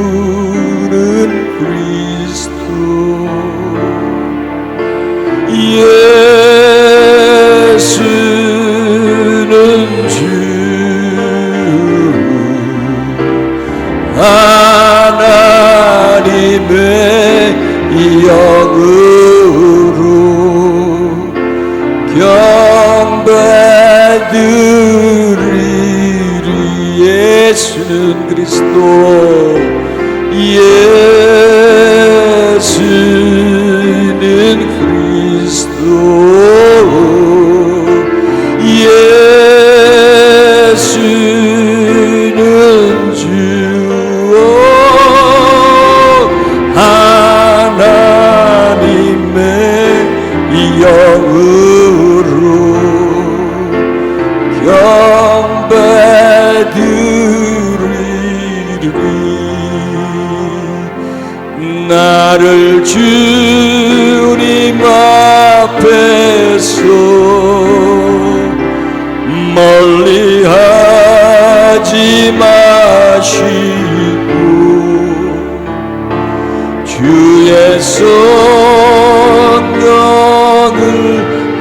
예수는 그리스도 예수는 주 하나님의 영으로 경배드리리 예수는 그리스도 예수는 그리스도 예수는 주 하나님의 영으로 경배드리리 나를 주님 앞에서 멀리하지 마시고 주의 성령을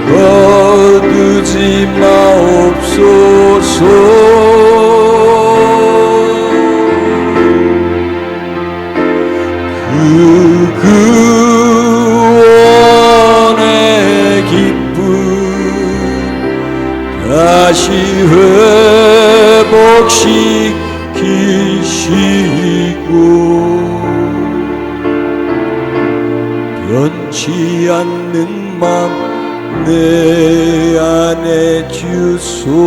거두지 마옵소서 그 구원의 기쁨 다시 회복시키시고 변치 않는 맘 내 안에 주소서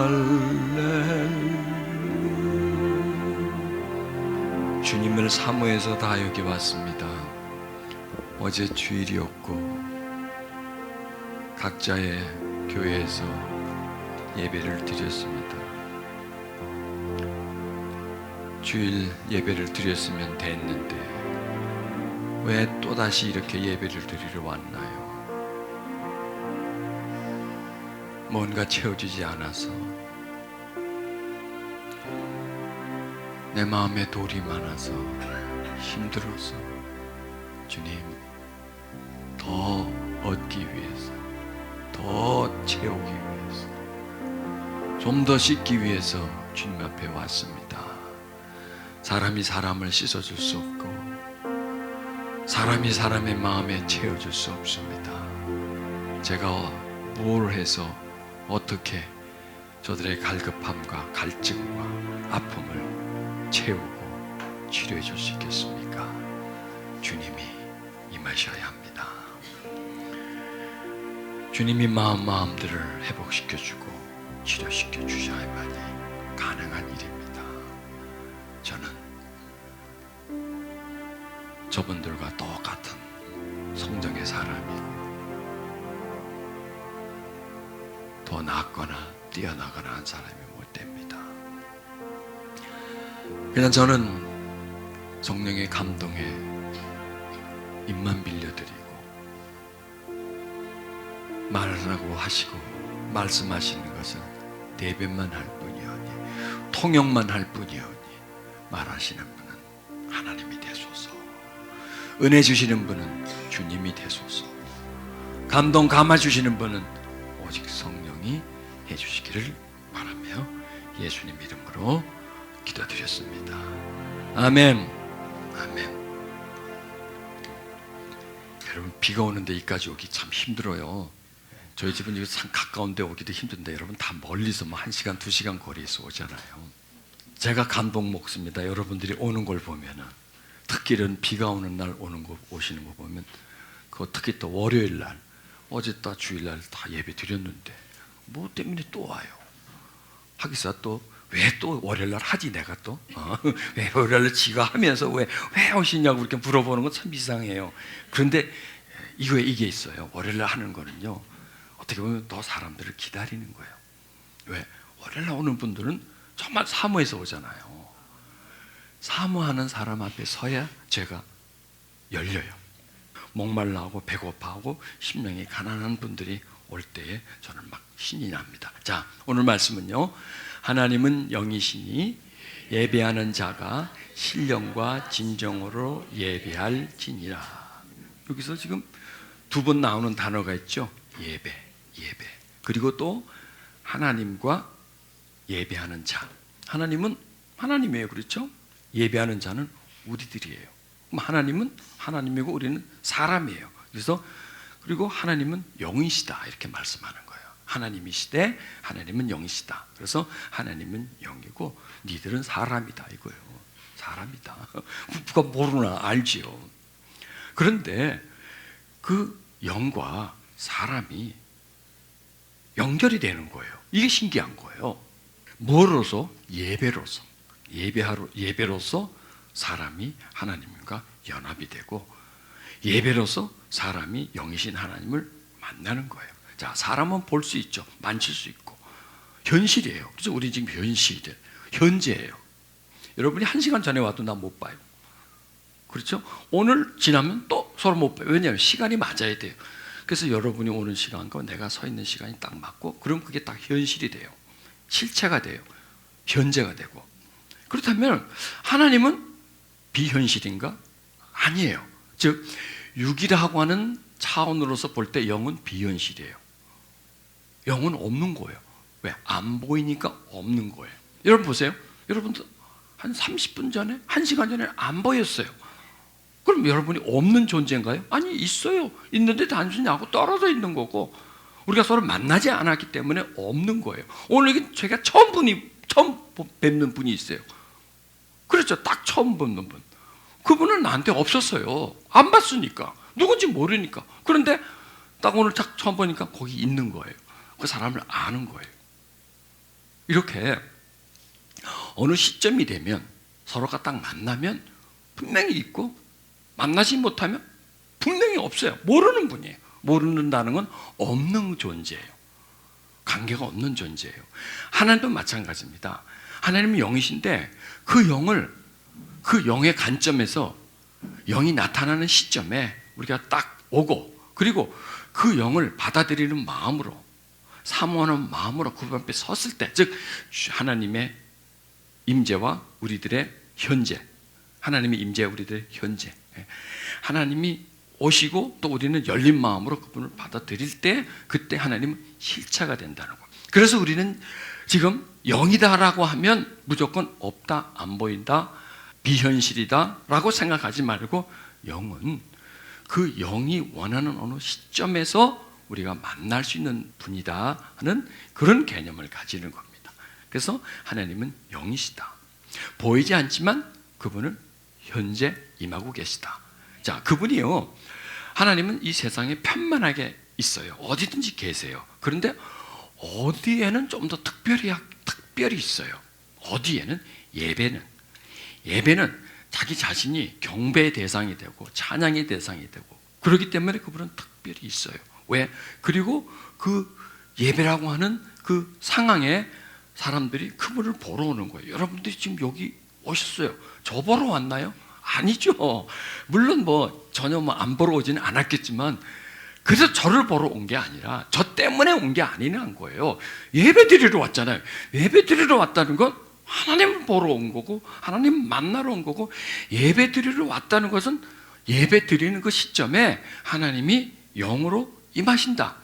할렐루야 주님을 사모해서 다 여기 왔습니다. 어제 주일이었고 각자의 교회에서 예배를 드렸습니다. 주일 예배를 드렸으면 됐는데 왜 또다시 이렇게 예배를 드리러 왔나요? 뭔가 채워지지 않아서 내 마음에 돌이 많아서 힘들어서 주님 더 얻기 위해서 더 채우기 위해서 좀 더 씻기 위해서 주님 앞에 왔습니다. 사람이 사람을 씻어줄 수 없고 사람이 사람의 마음에 채워줄 수 없습니다. 제가 뭘 해서 어떻게 저들의 갈급함과 갈증과 아픔을 채우고 치료해 줄 수 있겠습니까? 주님이 임하셔야 합니다. 주님이 마음들을 회복시켜주고 치료시켜 주셔야만이 가능한 일입니다. 저는 저분들과 똑같은 성정의 사람이고 더 낫거나 뛰어나거나 한 사람이 못 됩니다. 그냥 저는 성령의 감동에 입만 빌려드리고 말하라고 하시고 말씀하시는 것은 대변만 할 뿐이오니 통역만 할 뿐이오니 말하시는 분은 하나님이 되소서, 은혜 주시는 분은 주님이 되소서, 감동 감아 주시는 분은 오직 성령이 해주시기를 바라며 예수님 이름으로 기도드렸습니다. 아멘. 아멘. 여러분, 비가 오는데 여기까지 오기 참 힘들어요. 저희 집은 여기 참 가까운데 오기도 힘든데 여러분 다 멀리서 뭐 1시간, 2시간 거리에서 오잖아요. 제가 감동 먹습니다. 여러분들이 오는 걸 보면은, 특히 이런 비가 오는 날 오시는 거 보면, 특히 또 월요일 날, 어제 또 주일날 다 예배 드렸는데 뭐 때문에 또 와요? 하기사 또 왜 또 월요일날 하지 내가 또? 왜 월요일날 지가 하면서 왜 오시냐고 이렇게 물어보는 건 참 이상해요. 그런데 이게 있어요. 월요일날 하는 거는요, 어떻게 보면 더 사람들을 기다리는 거예요. 왜? 월요일날 오는 분들은 정말 사모해서 오잖아요. 사모하는 사람 앞에 서야 죄가 열려요. 목말라하고 배고파하고 심령이 가난한 분들이 올 때에 저는 막 신이 납니다. 자, 오늘 말씀은요, 하나님은 영이시니 예배하는 자가 신령과 진정으로 예배할지니라. 여기서 지금 두 번 나오는 단어가 있죠. 예배. 그리고 또 하나님과 예배하는 자. 하나님은 하나님이에요. 그렇죠? 예배하는 자는 우리들이에요. 그럼 하나님은 하나님이고 우리는 사람이에요. 그래서 그리고 하나님은 영이시다 이렇게 말씀하는 거예요. 하나님이시되 하나님은 영이시다. 그래서 하나님은 영이고 니들은 사람이다 이거예요. 사람이다. 누가 모르나 알지요. 그런데 그 영과 사람이 연결이 되는 거예요. 이게 신기한 거예요. 뭐로서? 예배로서. 예배로서 사람이 하나님과 연합이 되고, 예배로서 사람이 영이신 하나님을 만나는 거예요. 자, 사람은 볼 수 있죠. 만질 수 있고. 현실이에요. 그래서 우리 지금 현실이에요. 현재예요. 여러분이 1시간 전에 와도 나 못 봐요. 그렇죠? 오늘 지나면 또 서로 못 봐요. 왜냐하면 시간이 맞아야 돼요. 그래서 여러분이 오는 시간과 내가 서 있는 시간이 딱 맞고, 그럼 그게 딱 현실이 돼요. 실체가 돼요. 현재가 되고. 그렇다면 하나님은 비현실인가? 아니에요. 즉 육이라고 하는 차원으로서 볼 때 영은 비현실이에요. 영은 없는 거예요. 왜? 안 보이니까 없는 거예요. 여러분 보세요. 여러분도 한 30분 전에, 1시간 전에 안 보였어요. 그럼 여러분이 없는 존재인가요? 아니, 있어요. 있는데 단순히 하고 떨어져 있는 거고, 우리가 서로 만나지 않았기 때문에 없는 거예요. 오늘 제가 처음 뵙는 분이 있어요. 그렇죠. 딱 처음 뵙는 분. 그분은 나한테 없었어요. 안 봤으니까. 누군지 모르니까. 그런데 딱 오늘 딱 처음 보니까 거기 있는 거예요. 그 사람을 아는 거예요. 이렇게 어느 시점이 되면 서로가 딱 만나면 분명히 있고, 만나지 못하면 분명히 없어요. 모르는 분이에요. 모른다는 건 없는 존재예요. 관계가 없는 존재예요. 하나님도 마찬가지입니다. 하나님은 영이신데 그 영의 관점에서 영이 나타나는 시점에 우리가 딱 오고, 그리고 그 영을 받아들이는 마음으로, 사모하는 마음으로 그 앞에 섰을 때, 즉 하나님의 임재와 우리들의 현재, 하나님의 임재와 우리들의 현재, 하나님이 오시고 또 우리는 열린 마음으로 그분을 받아들일 때, 그때 하나님은 실체가 된다는 거예요. 그래서 우리는 지금 영이다라고 하면 무조건 없다, 안 보인다, 비현실이다 라고 생각하지 말고, 영은 그 영이 원하는 어느 시점에서 우리가 만날 수 있는 분이다 하는 그런 개념을 가지는 겁니다. 그래서 하나님은 영이시다. 보이지 않지만 그분은 현재 임하고 계시다. 자, 그분이요, 하나님은 이 세상에 편만하게 있어요. 어디든지 계세요. 그런데 어디에는 좀 더 특별히 있어요. 어디에는? 예배는 자기 자신이 경배의 대상이 되고 찬양의 대상이 되고, 그렇기 때문에 그분은 특별히 있어요. 왜? 그리고 그 예배라고 하는 그 상황에 사람들이 그분을 보러 오는 거예요. 여러분들이 지금 여기 오셨어요. 저 보러 왔나요? 아니죠. 물론 전혀 안 보러 오지는 않았겠지만, 그래서 저를 보러 온 게 아니라 저 때문에 온 게 아니란 거예요. 예배 드리러 왔잖아요. 예배 드리러 왔다는 건 하나님을 보러 온 거고, 하나님 만나러 온 거고, 예배 드리러 왔다는 것은 예배 드리는 그 시점에 하나님이 영으로 임하신다.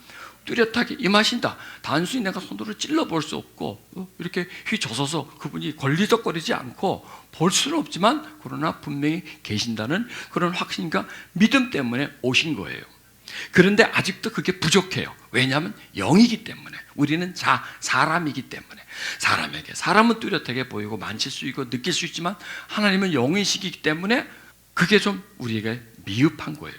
뚜렷하게 임하신다. 단순히 내가 손으로 찔러볼 수 없고 이렇게 휘저어서 그분이 걸리적거리지 않고 볼 수는 없지만 그러나 분명히 계신다는 그런 확신과 믿음 때문에 오신 거예요. 그런데 아직도 그게 부족해요. 왜냐하면 영이기 때문에. 우리는 사람이기 때문에. 사람은 뚜렷하게 보이고 만질 수 있고 느낄 수 있지만 하나님은 영이시기 때문에 그게 좀 우리에게 미흡한 거예요.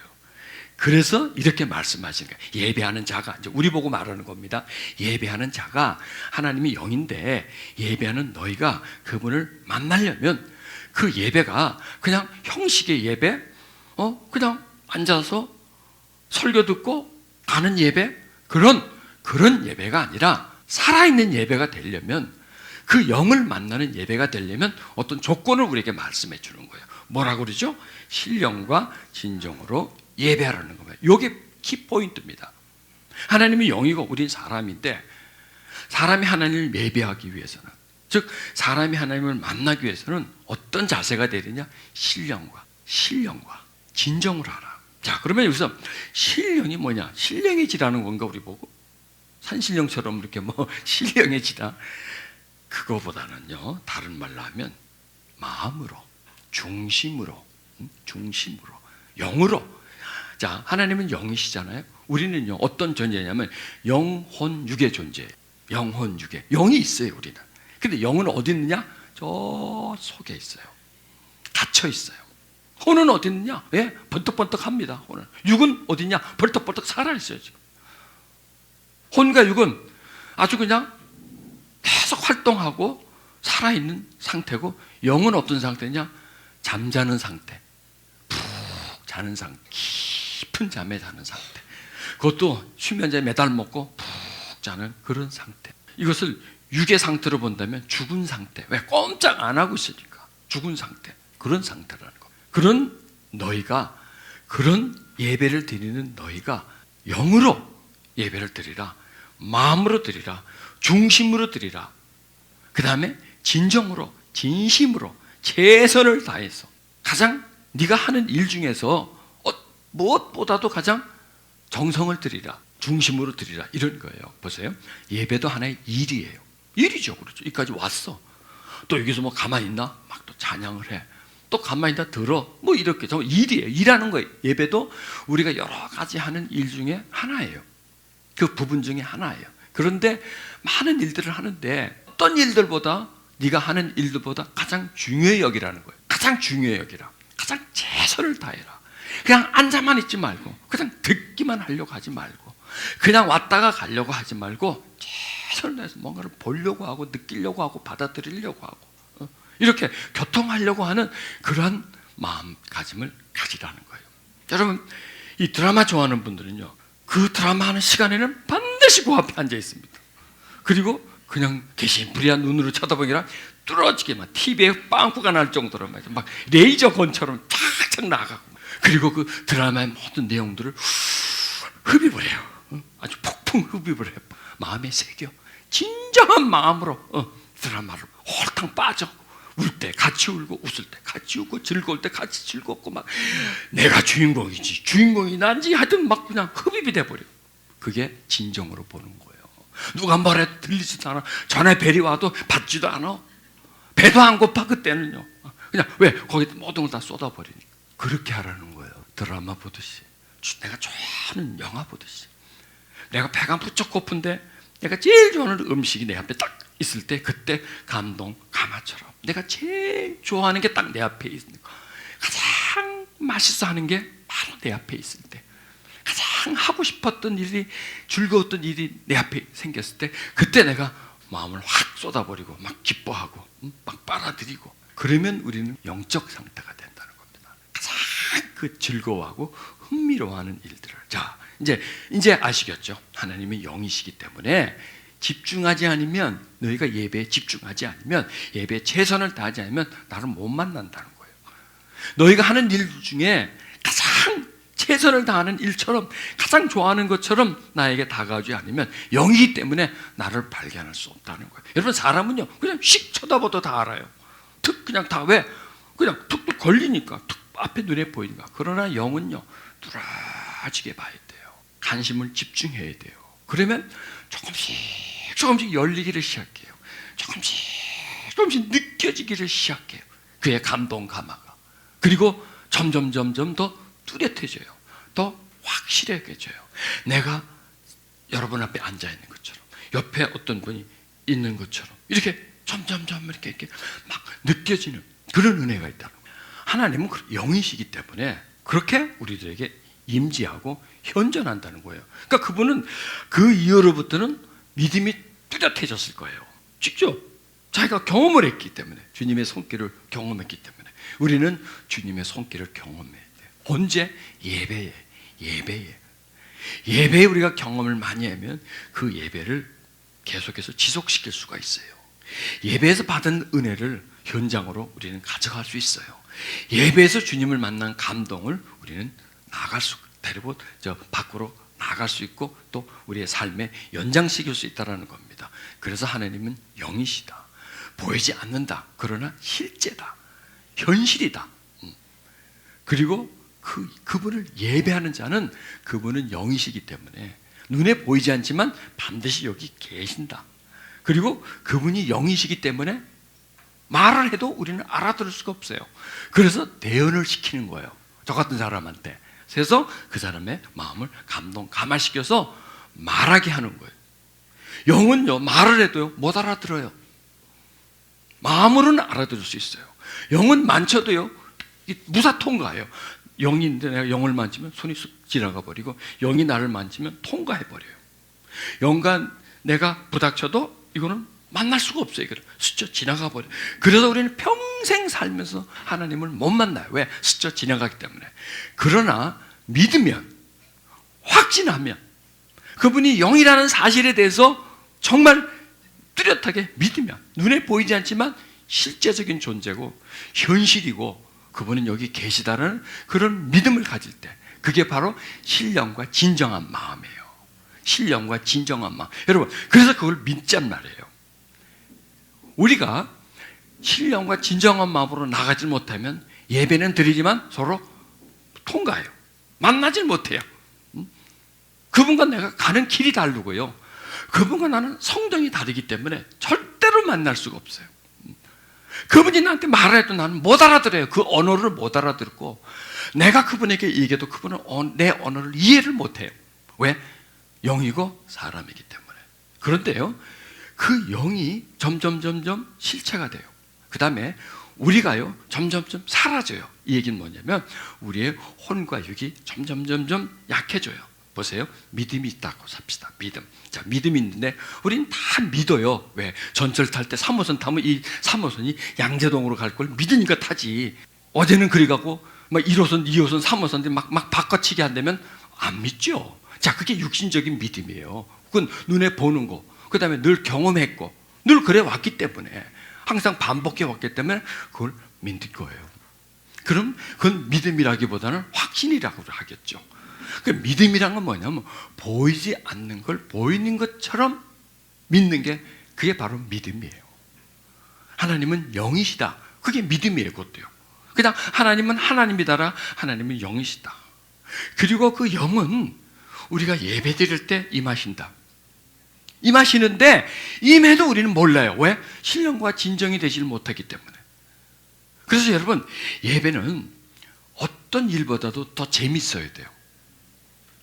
그래서 이렇게 말씀하시는 거예요. 예배하는 자가, 이제 우리 보고 말하는 겁니다. 예배하는 자가 하나님이 영인데 예배하는 너희가 그분을 만나려면 그 예배가 그냥 형식의 예배, 그냥 앉아서 설교 듣고 가는 예배, 그런 예배가 아니라 살아있는 예배가 되려면, 그 영을 만나는 예배가 되려면 어떤 조건을 우리에게 말씀해 주는 거예요. 뭐라고 그러죠? 신령과 진정으로 예배하라는 겁니다. 이게 키포인트입니다. 하나님이 영이고 우린 사람인데, 사람이 하나님을 예배하기 위해서는, 즉 사람이 하나님을 만나기 위해서는 어떤 자세가 되느냐? 신령과 진정으로 하라. 자, 그러면 여기서 신령이 뭐냐? 신령해지라는 건가? 우리 보고 산신령처럼 이렇게 신령해지다, 그거보다는요, 다른 말로 하면 마음으로, 중심으로, 영으로. 자, 하나님은 영이시잖아요. 우리는요, 어떤 존재냐면 영혼육의 존재예요. 영혼육의 영이 있어요, 우리는. 근데 영은 어디 있느냐? 저 속에 있어요. 갇혀 있어요. 혼은 어디 있느냐? 예, 번뜩번뜩합니다. 혼은. 육은 어디 있냐? 벌떡벌떡 살아 있어요, 지금. 혼과 육은 아주 그냥 계속 활동하고 살아있는 상태고, 영은 어떤 상태냐? 잠자는 상태, 푹 자는 상태, 깊은 잠에 자는 상태. 그것도 수면제에 매달 먹고 푹 자는 그런 상태. 이것을 육의 상태로 본다면 죽은 상태. 왜? 꼼짝 안 하고 있으니까 죽은 상태. 그런 상태라는 거. 그런 너희가, 그런 예배를 드리는 너희가 영으로 예배를 드리라, 마음으로 드리라, 중심으로 드리라. 그 다음에 진정으로, 진심으로, 최선을 다해서 가장 네가 하는 일 중에서 무엇보다도 가장 정성을 드리라, 중심으로 드리라, 이런 거예요. 보세요. 예배도 하나의 일이에요. 일이죠. 그렇죠. 여기까지 왔어. 또 여기서 가만히 있나? 막 또 찬양을 해. 또 가만히 있다 들어. 이렇게 정말 일이에요. 일하는 거예요. 예배도 우리가 여러 가지 하는 일 중에 하나예요. 그 부분 중에 하나예요. 그런데 많은 일들을 하는데 어떤 일들보다, 네가 하는 일들보다 가장 중요히 여기라는 거예요. 가장 중요히 여기라. 가장 최선을 다해라. 그냥 앉아만 있지 말고, 그냥 듣기만 하려고 하지 말고, 그냥 왔다가 가려고 하지 말고 최선을 다해서 뭔가를 보려고 하고, 느끼려고 하고, 받아들이려고 하고, 이렇게 교통하려고 하는 그러한 마음가짐을 가지라는 거예요. 여러분, 이 드라마 좋아하는 분들은요, 그 드라마 하는 시간에는 반드시 그 앞에 앉아 있습니다. 그리고 그냥 개심부리한 눈으로 쳐다보기라 뚫어지게 막 TV에 빵꾸가 날 정도로 막 레이저 건처럼 쫙쫙 나가고, 그리고 그 드라마의 모든 내용들을 흡입을 해요. 아주 폭풍 흡입을 해요. 마음에 새겨 진정한 마음으로 드라마를 홀탕 빠져. 울 때 같이 울고, 웃을 때 같이 웃고, 즐거울 때 같이 즐겁고, 막 내가 주인공이지, 주인공이 난지 하여튼 막 그냥 흡입이 돼버려. 그게 진정으로 보는 거예요. 누가 말해도 들리지도 않아. 전에 벨이 와도 받지도 않아. 배도 안 고파. 그때는요, 그냥 왜? 거기 모든 걸 다 쏟아버리니까. 그렇게 하라는 거예요. 드라마 보듯이, 내가 좋아하는 영화 보듯이. 내가 배가 무척 고픈데 내가 제일 좋아하는 음식이 내 앞에 딱 있을 때, 그때 감동, 감화처럼 내가 제일 좋아하는 게 딱 내 앞에 있는 거, 가장 맛있어 하는 게 바로 내 앞에 있을 때, 가장 하고 싶었던 일이, 즐거웠던 일이 내 앞에 생겼을 때, 그때 내가 마음을 확 쏟아버리고 막 기뻐하고 막 빨아들이고, 그러면 우리는 영적 상태가 된다는 겁니다. 가장 그 즐거워하고 흥미로워하는 일들을. 자, 이제 아시겠죠? 하나님이 영이시기 때문에 집중하지 않으면, 너희가 예배에 집중하지 않으면, 예배에 최선을 다하지 않으면 나를 못 만난다는 거예요. 너희가 하는 일 중에 가장 최선을 다하는 일처럼, 가장 좋아하는 것처럼 나에게 다가오지 않으면 영이기 때문에 나를 발견할 수 없다는 거예요. 여러분, 사람은요 그냥 씩 쳐다봐도 다 알아요. 그냥 다. 왜? 그냥 툭툭 걸리니까, 툭 앞에 눈에 보이니까. 그러나 영은요 뚜라지게 봐야 돼요. 관심을 집중해야 돼요. 그러면 조금씩 열리기를 시작해요. 조금씩 느껴지기를 시작해요. 그의 감동 감화가. 그리고 점점 더 뚜렷해져요. 더 확실해져요. 내가 여러분 앞에 앉아 있는 것처럼, 옆에 어떤 분이 있는 것처럼 이렇게 점점 이렇게 막 느껴지는 그런 은혜가 있다는 거예요. 하나님은 영이시기 때문에 그렇게 우리들에게 임재하고 현존한다는 거예요. 그러니까 그분은 그 이후로부터는 믿음이 뚜렷해졌을 거예요. 직접 자기가 경험을 했기 때문에, 주님의 손길을 경험했기 때문에 우리는 주님의 손길을 경험해야 돼요. 언제? 예배에 우리가 경험을 많이 하면 그 예배를 계속해서 지속시킬 수가 있어요. 예배에서 받은 은혜를 현장으로 우리는 가져갈 수 있어요. 예배에서 주님을 만난 감동을 우리는 데리고 밖으로 나갈 수 있고 또 우리의 삶에 연장시킬 수 있다는 겁니다. 그래서 하나님은 영이시다. 보이지 않는다. 그러나 실제다. 현실이다. 그리고 그분을 예배하는 자는 그분은 영이시기 때문에 눈에 보이지 않지만 반드시 여기 계신다. 그리고 그분이 영이시기 때문에 말을 해도 우리는 알아들을 수가 없어요. 그래서 대언을 시키는 거예요. 저 같은 사람한테. 그래서 그 사람의 마음을 감화시켜서 말하게 하는 거예요. 영은요, 말을 해도요, 못 알아들어요. 마음으로는 알아들을 수 있어요. 영은 만져도요, 무사 통과해요. 영인데 내가 영을 만지면 손이 쑥 지나가 버리고, 영이 나를 만지면 통과해 버려요. 영과 내가 부닥쳐도 이거는 만날 수가 없어요. 이거를 스쳐 지나가 버려요. 그래서 우리는 평생 살면서 하나님을 못 만나요. 왜? 스쳐 지나가기 때문에. 그러나 믿으면, 확신하면, 그분이 영이라는 사실에 대해서 정말 뚜렷하게 믿으면, 눈에 보이지 않지만 실제적인 존재고 현실이고 그분은 여기 계시다는 그런 믿음을 가질 때, 그게 바로 신령과 진정한 마음이에요. 신령과 진정한 마음. 여러분, 그래서 그걸 믿잔 말이에요. 우리가 신령과 진정한 마음으로 나가지 못하면 예배는 드리지만 서로 통과해요. 만나질 못해요. 그분과 내가 가는 길이 다르고요. 그분과 나는 성정이 다르기 때문에 절대로 만날 수가 없어요. 그분이 나한테 말해도 나는 못 알아들어요. 그 언어를 못 알아듣고, 내가 그분에게 얘기해도 그분은 내 언어를 이해를 못해요. 왜? 영이고 사람이기 때문에. 그런데요, 그 영이 점점 실체가 돼요. 그 다음에 우리가요, 점점 사라져요. 이 얘기는 뭐냐면 우리의 혼과 육이 점점 약해져요. 보세요. 믿음이 있다고 삽시다. 믿음. 자, 믿음이 있는데 우리는 다 믿어요. 왜? 전철 탈 때 3호선 타면 이 3호선이 양재동으로 갈 걸 믿으니까 타지. 어제는 그리 가고 막 1호선, 2호선, 3호선인데 막 바꿔치기 한다면 안 믿죠. 자, 그게 육신적인 믿음이에요. 그건 눈에 보는 거. 그 다음에 늘 경험했고 늘 그래 왔기 때문에, 항상 반복해 왔기 때문에 그걸 믿는 거예요. 그럼 그건 믿음이라기보다는 확신이라고 하겠죠. 그 믿음이란 건 뭐냐면 보이지 않는 걸 보이는 것처럼 믿는 게, 그게 바로 믿음이에요. 하나님은 영이시다. 그게 믿음이에요. 그것도요. 그냥 하나님은 하나님이다라, 하나님은 영이시다. 그리고 그 영은 우리가 예배 드릴 때 임하신다. 임하시는데 임해도 우리는 몰라요. 왜? 신령과 진정이 되질 못하기 때문에. 그래서 여러분, 예배는 어떤 일보다도 더 재밌어야 돼요.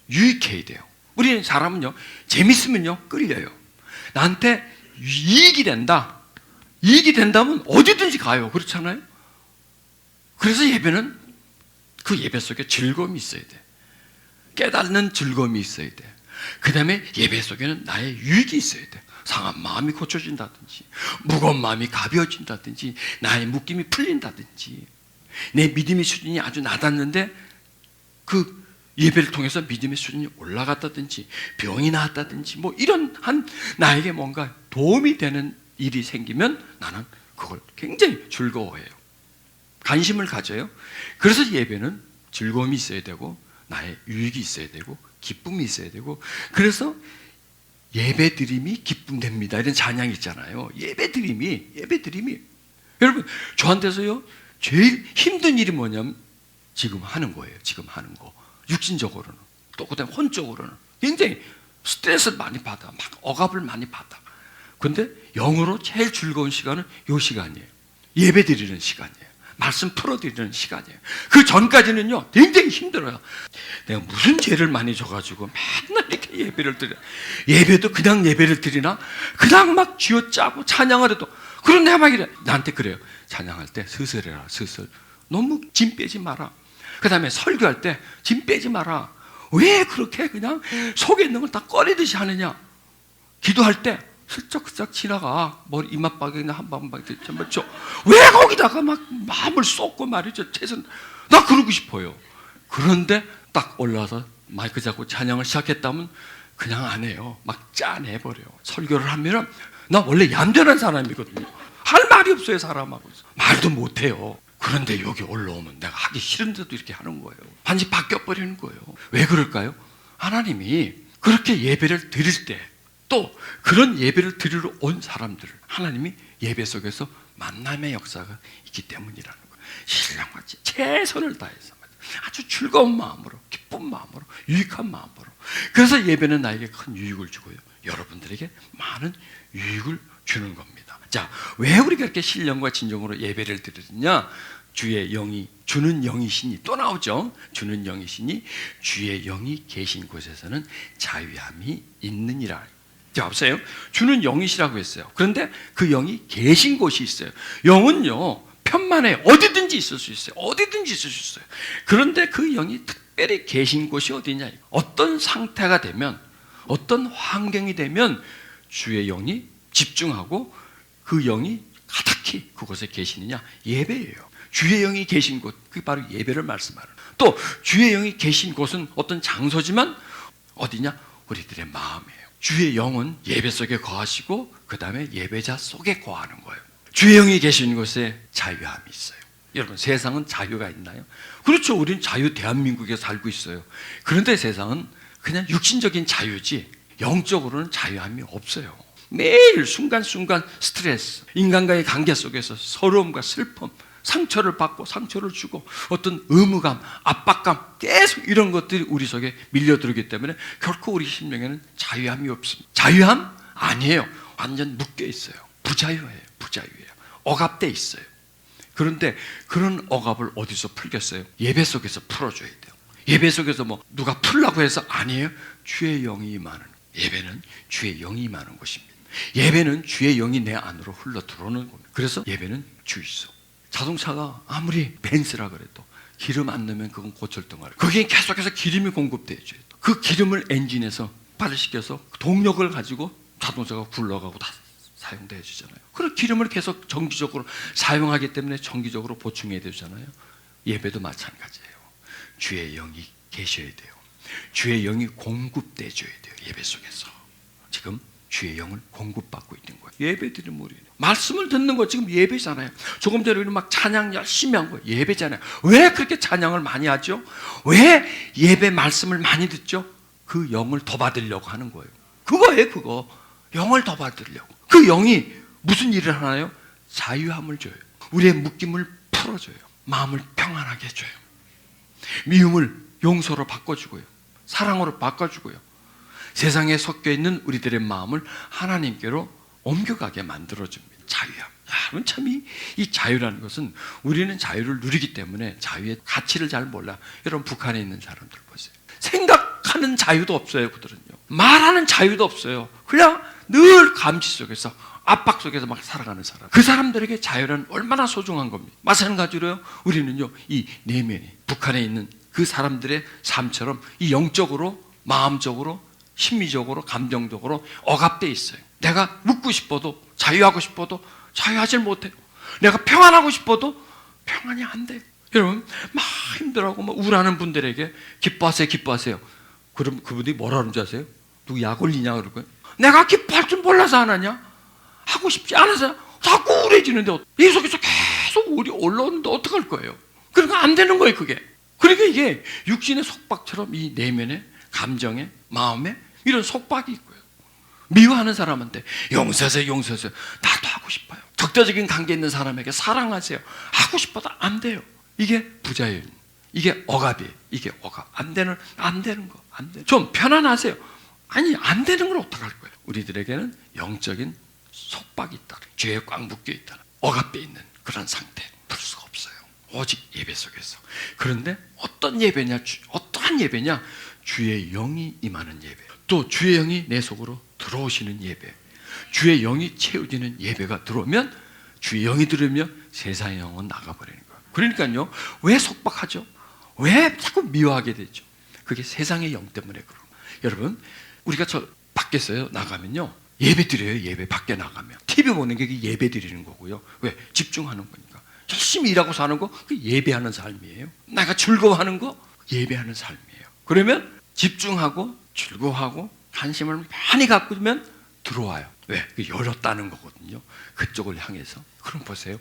유익해야 돼요. 우리는 사람은요, 재밌으면요 끌려요. 나한테 이익이 된다. 이익이 된다면 어디든지 가요. 그렇잖아요. 그래서 예배는 그 예배 속에 즐거움이 있어야 돼. 깨닫는 즐거움이 있어야 돼. 그 다음에 예배 속에는 나의 유익이 있어야 돼. 상한 마음이 고쳐진다든지, 무거운 마음이 가벼워진다든지, 나의 묶임이 풀린다든지, 내 믿음의 수준이 아주 낮았는데 그 예배를 통해서 믿음의 수준이 올라갔다든지, 병이 나았다든지, 뭐 이런 나에게 뭔가 도움이 되는 일이 생기면 나는 그걸 굉장히 즐거워해요. 관심을 가져요. 그래서 예배는 즐거움이 있어야 되고, 나의 유익이 있어야 되고, 기쁨이 있어야 되고, 그래서 예배드림이 기쁨됩니다. 이런 찬양이 있잖아요. 예배드림이. 여러분, 저한테서요, 제일 힘든 일이 뭐냐면 지금 하는 거예요. 지금 하는 거. 육신적으로는. 또 그다음에 혼적으로는. 굉장히 스트레스를 많이 받아. 막 억압을 많이 받아. 근데 영으로 제일 즐거운 시간은 이 시간이에요. 예배 드리는 시간이에요. 말씀 풀어드리는 시간이에요. 그 전까지는요, 굉장히 힘들어요. 내가 무슨 죄를 많이 져가지고 맨날 이렇게 예배를 드려. 예배도 그냥 예배를 드리나? 그냥 막 쥐어짜고 찬양을 해도. 그런 내가 막 이래. 나한테 그래요. 찬양할 때 스슬 해라, 스슬. 너무 짐 빼지 마라. 그 다음에 설교할 때 짐 빼지 마라. 왜 그렇게 그냥 속에 있는 걸 다 꺼내듯이 하느냐? 기도할 때 슬쩍슬쩍 지나가. 머리 이맛박이나 한방박이 죠. 왜 거기다가 막 마음을 쏟고 말이죠. 최선. 나 그러고 싶어요. 그런데 딱 올라와서 마이크 잡고 찬양을 시작했다면 그냥 안 해요. 막 짜내버려요. 설교를 하면은 나 원래 얌전한 사람이거든요. 할 말이 없어요. 사람하고. 말도 못해요. 그런데 여기 올라오면 내가 하기 싫은데도 이렇게 하는 거예요. 완전히 바뀌어버리는 거예요. 왜 그럴까요? 하나님이 그렇게 예배를 드릴 때 또 그런 예배를 드리러 온 사람들을 하나님이 예배 속에서 만남의 역사가 있기 때문이라는 거예요. 신랑같이 최선을 다해서 아주 즐거운 마음으로, 기쁜 마음으로, 유익한 마음으로. 그래서 예배는 나에게 큰 유익을 주고요, 여러분들에게 많은 유익을 주는 겁니다. 자, 왜 우리가 이렇게 신령과 진정으로 예배를 드리느냐? 주의 영이, 주는 영이시니, 또 나오죠. 주는 영이시니 주의 영이 계신 곳에서는 자유함이 있느니라. 자, 보세요. 주는 영이시라고 했어요. 그런데 그 영이 계신 곳이 있어요. 영은요, 편만에 어디든지 있을 수 있어요. 어디든지 있을 수 있어요. 그런데 그 영이 특별히 계신 곳이 어디냐? 어떤 상태가 되면, 어떤 환경이 되면 주의 영이 집중하고 그 영이 가득히 그곳에 계시느냐? 예배예요. 주의 영이 계신 곳, 그게 바로 예배를 말씀하는. 또 주의 영이 계신 곳은 어떤 장소지만 어디냐? 우리들의 마음이에요. 주의 영은 예배 속에 거하시고 그 다음에 예배자 속에 거하는 거예요. 주의 영이 계신 곳에 자유함이 있어요. 여러분, 세상은 자유가 있나요? 그렇죠. 우리는 자유 대한민국에 살고 있어요. 그런데 세상은 그냥 육신적인 자유지 영적으로는 자유함이 없어요. 매일 순간순간 스트레스, 인간과의 관계 속에서 서러움과 슬픔, 상처를 받고 상처를 주고 어떤 의무감, 압박감, 계속 이런 것들이 우리 속에 밀려들기 때문에 결코 우리 심령에는 자유함이 없습니다. 자유함? 아니에요. 완전 묶여 있어요. 부자유예요. 부자유예요. 억압돼 있어요. 그런데 그런 억압을 어디서 풀겠어요? 예배 속에서 풀어줘야 돼요. 예배 속에서 뭐 누가 풀라고 해서 아니에요. 주의 영이 임하는, 예배는 주의 영이 임하는 곳입니다. 예배는 주의 영이 내 안으로 흘러 들어오는 겁니다. 그래서 예배는 주의소. 자동차가 아무리 벤츠라 그래도 기름 안 넣으면 그건 고철덩어리. 거기에 계속해서 기름이 공급돼야죠. 그 기름을 엔진에서 발효시켜서 동력을 가지고 자동차가 굴러가고 다 사용돼 주잖아요. 그런 기름을 계속 정기적으로 사용하기 때문에 정기적으로 보충해야 되잖아요. 예배도 마찬가지예요. 주의 영이 계셔야 돼요. 주의 영이 공급돼 줘야 돼요. 예배 속에서. 지금 주의 영을 공급받고 있는 거예요. 예배 드리는 우리는 말씀을 듣는 거 지금 예배잖아요. 조금 전에 우리는 막 찬양 열심히 한 거예요. 예배잖아요. 왜 그렇게 찬양을 많이 하죠? 왜 예배 말씀을 많이 듣죠? 그 영을 더 받으려고 하는 거예요. 그거예요. 그거 영을 더 받으려고. 그 영이 무슨 일을 하나요? 자유함을 줘요. 우리의 묶임을 풀어줘요. 마음을 평안하게 해줘요. 미움을 용서로 바꿔주고요. 사랑으로 바꿔주고요. 세상에 섞여 있는 우리들의 마음을 하나님께로 옮겨가게 만들어줍니다. 자유함. 여러분, 참 이 자유라는 것은 우리는 자유를 누리기 때문에 자유의 가치를 잘 몰라. 여러분, 북한에 있는 사람들 보세요. 생각하는 자유도 없어요. 그들은요. 말하는 자유도 없어요. 그냥 늘 감시 속에서, 압박 속에서 막 살아가는 사람. 그 사람들에게 자유는 얼마나 소중한 겁니다. 마찬가지로요, 우리는요, 이 내면이 북한에 있는 그 사람들의 삶처럼 이 영적으로, 마음적으로, 심리적으로, 감정적으로 억압돼 있어요. 내가 묻고 싶어도, 자유하고 싶어도 자유하지 못해요. 내가 평안하고 싶어도 평안이 안 돼요. 여러분, 막 힘들어하고 막 우울하는 분들에게 기뻐하세요, 기뻐하세요. 그럼 그분들이 뭐라 그러는지 아세요? 누구 약 올리냐 그럴 거예요. 내가 기뻐할 줄 몰라서 안 하냐? 하고 싶지 않아서 자꾸 우울해지는데, 이 속에서 계속 우울이 올라오는데 어떡할 거예요? 그러니까 안 되는 거예요, 그게. 그러니까 이게 육신의 속박처럼 이 내면의 감정에, 마음에 이런 속박이 있고요. 미워하는 사람한테 용서하세요, 용서하세요. 나도 하고 싶어요. 적대적인 관계 있는 사람에게 사랑하세요. 하고 싶어도 안 돼요. 이게 부자예요. 이게 억압이에요. 이게 억압. 안 되는 거. 좀 편안하세요. 아니, 안 되는 걸 어떡할 거예요? 우리들에게는 영적인 속박이 있다. 죄에 꽉 묶여 있다. 억압돼 있는 그런 상태. 들 수가 없어요. 오직 예배 속에서. 그런데 어떠한 예배냐? 주의 영이 임하는 예배. 또 주의 영이 내 속으로 들어오시는 예배. 주의 영이 채워지는 예배가 들어오면, 주의 영이 들으면 세상의 영은 나가버리는 거예요. 그러니까요, 왜 속박하죠? 왜 자꾸 미워하게 되죠? 그게 세상의 영 때문에 그런 거예요. 여러분, 우리가 저 밖에서요 나가면요, 예배 드려요. 예배 밖에 나가면 TV 보는 게 예배 드리는 거고요. 왜? 집중하는 거니까. 열심히 일하고 사는 거, 그 예배하는 삶이에요. 내가 즐거워하는 거, 예배하는 삶이에요. 그러면 집중하고 즐거워하고 관심을 많이 갖고 면 들어와요. 왜? 열었다는 거거든요. 그쪽을 향해서. 그럼 보세요.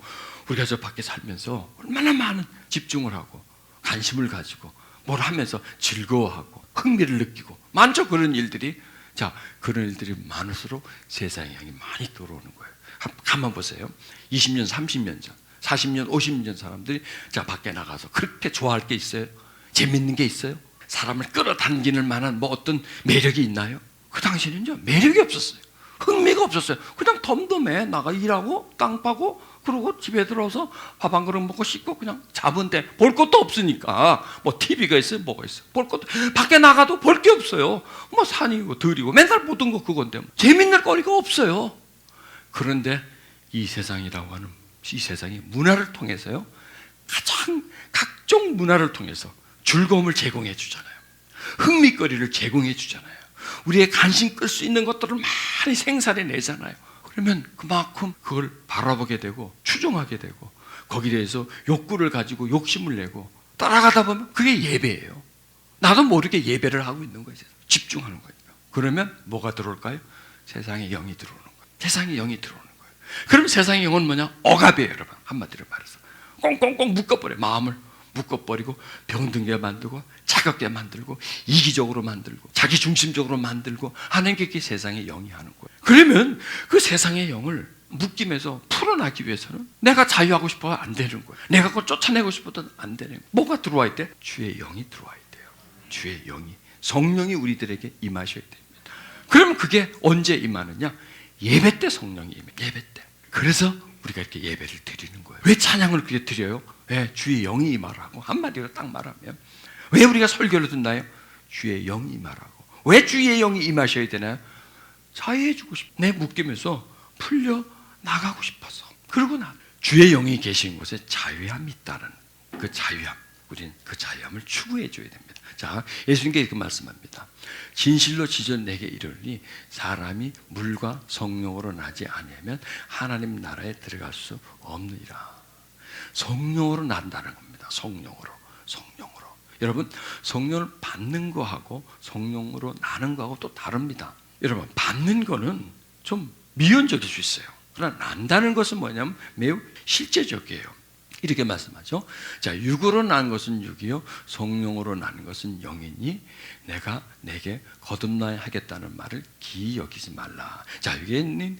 우리가 저 밖에 살면서 얼마나 많은 집중을 하고 관심을 가지고 뭘 하면서 즐거워하고 흥미를 느끼고 많죠. 그런 일들이. 자, 그런 일들이 많을수록 세상의 영이 많이 들어오는 거예요. 가만 보세요. 20년, 30년 전, 40년, 50년 전 사람들이 자 밖에 나가서 그렇게 좋아할 게 있어요? 재밌는 게 있어요? 사람을 끌어당기는 만한 뭐 어떤 매력이 있나요? 그 당시에는요, 매력이 없었어요. 흥미가 없었어요. 그냥 덤덤해. 나가 일하고 땅 파고 그러고 집에 들어와서 밥 한 그릇 먹고 씻고 그냥 자면 돼. 볼 것도 없으니까. 뭐 TV가 있어요? 뭐가 있어요? 볼 것도. 밖에 나가도 볼 게 없어요. 뭐 산이고 들이고 맨날 보던 거 그건데 재밌는 거리가 없어요. 그런데 이 세상이라고 하는 이 세상이 문화를 통해서요, 가장 각종 문화를 통해서 즐거움을 제공해 주잖아요. 흥미거리를 제공해 주잖아요. 우리의 관심 끌 수 있는 것들을 많이 생산해 내잖아요. 그러면 그만큼 그걸 바라보게 되고 추종하게 되고 거기에 대해서 욕구를 가지고 욕심을 내고 따라가다 보면 그게 예배예요. 나도 모르게 예배를 하고 있는 거예요. 집중하는 거니까. 그러면 뭐가 들어올까요? 세상의 영이 들어오는 거예요. 세상의 영이 들어오는 거예요. 그럼 세상의 영은 뭐냐? 억압이에요, 여러분. 한마디로 말해서 꽁꽁꽁 묶어버려요. 마음을 묶어버리고 병들게 만들고 차갑게 만들고 이기적으로 만들고 자기 중심적으로 만들고 하는 게 세상의 영이 하는 거예요. 그러면 그 세상의 영을 묶임에서 풀어나기 위해서는 내가 자유하고 싶어도 안 되는 거예요. 내가 그걸 쫓아내고 싶어도 안 되는 거예요. 뭐가 들어와야 돼? 주의 영이 들어와야 돼요. 주의 영이, 성령이 우리들에게 임하셔야 됩니다. 그러면 그게 언제 임하느냐? 예배 때 성령이 임해. 예배 때. 그래서 우리가 이렇게 예배를 드리는 거예요. 왜 찬양을 그렇게 드려요? 왜? 주의 영이 임하라고. 한마디로 딱 말하면. 왜 우리가 설교를 듣나요? 주의 영이 임하라고. 왜 주의 영이 임하셔야 되나요? 자유해 주고 싶어. 내 묶임에서 풀려 나가고 싶어서. 그러고 주의 영이 계신 곳에 자유함이 있다는 그 자유함. 우리는 그 자유함을 추구해 줘야 됩니다. 자, 예수님께 이렇게 말씀합니다. 진실로 지저 내게 이르니 사람이 물과 성령으로 나지 아니하면 하나님 나라에 들어갈 수 없느니라. 성령으로 난다는 겁니다. 성령으로. 여러분, 성령을 받는 거하고 성령으로 나는 거하고 또 다릅니다. 여러분, 받는 거는 좀 미온적일 수 있어요. 그러나 난다는 것은 뭐냐면 매우 실제적이에요. 이렇게 말씀하죠. 자, 육으로 난 것은 육이요 성령으로 난 것은 영이니 내가 내게 거듭나야 하겠다는 말을 기이 여기지 말라. 자, 여기는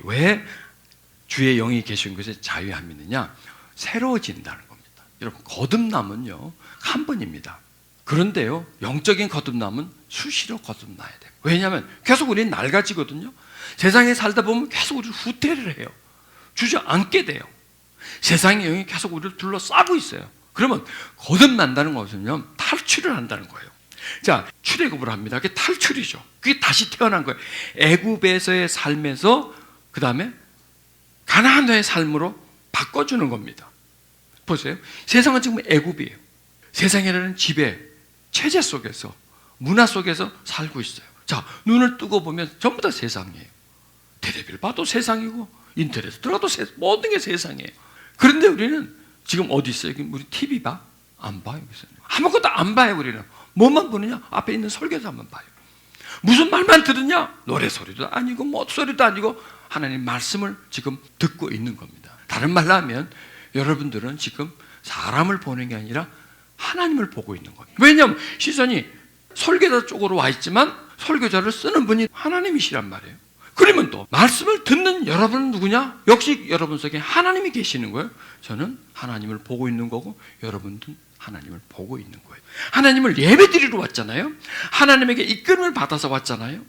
왜 주의 영이 계신 곳에 자유함이 있느냐? 새로워진다는 겁니다. 여러분, 거듭남은요 한 번입니다. 그런데요, 영적인 거듭남은 수시로 거듭나야 돼요. 왜냐하면 계속 우리는 낡아지거든요. 세상에 살다 보면 계속 우리를 후퇴를 해요. 주저앉게 돼요. 세상의 영이 계속 우리를 둘러싸고 있어요. 그러면 거듭난다는 것은요, 탈출을 한다는 거예요. 자, 출애굽을 합니다. 그게 탈출이죠. 그게 다시 태어난 거예요. 애굽에서의 삶에서 그 다음에 가나안의 삶으로 바꿔주는 겁니다. 보세요. 세상은 지금 애굽이에요. 세상이라는 지배, 체제 속에서, 문화 속에서 살고 있어요. 자, 눈을 뜨고 보면 전부 다 세상이에요. 텔레비를 봐도 세상이고 인터넷에 들어가도 모든 게 세상이에요. 그런데 우리는 지금 어디 있어요? 우리 TV 봐? 안 봐요. 아무것도 안 봐요. 우리는 뭐만 보느냐? 앞에 있는 설교사만 봐요. 무슨 말만 들으냐? 노래 소리도 아니고 뭐 소리도 아니고 하나님 말씀을 지금 듣고 있는 겁니다. 다른 말로 하면 여러분들은 지금 사람을 보는 게 아니라 하나님을 보고 있는 겁니다. 왜냐하면 시선이 설교자 쪽으로 와 있지만 설교자를 쓰는 분이 하나님이시란 말이에요. 그러면 또 말씀을 듣는 여러분은 누구냐? 역시 여러분 속에 하나님이 계시는 거예요. 저는 하나님을 보고 있는 거고 여러분은 하나님을 보고 있는 거예요. 하나님을 예배드리러 왔잖아요. 하나님에게 이끌림을 받아서 왔잖아요.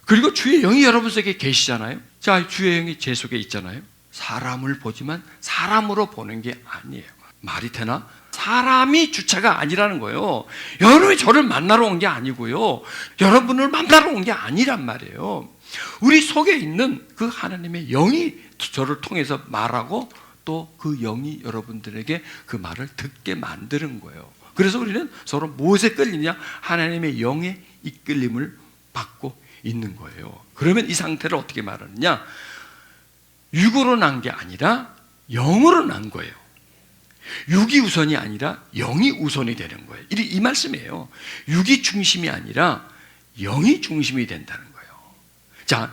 그리고 주의 영이 여러분 속에 계시잖아요. 자, 주의 영이 제 속에 있잖아요. 사람을 보지만 사람으로 보는 게 아니에요. 말이 되나? 사람이 주체가 아니라는 거예요. 여러분이 저를 만나러 온 게 아니고요. 여러분을 만나러 온 게 아니란 말이에요. 우리 속에 있는 그 하나님의 영이 저를 통해서 말하고 또 그 영이 여러분들에게 그 말을 듣게 만드는 거예요. 그래서 우리는 서로 무엇에 끌리냐? 하나님의 영의 이끌림을 받고 있는 거예요. 그러면 이 상태를 어떻게 말하느냐? 육으로 난 게 아니라 영으로 난 거예요. 육이 우선이 아니라 영이 우선이 되는 거예요. 이 말씀이에요. 육이 중심이 아니라 영이 중심이 된다는 거예요. 자,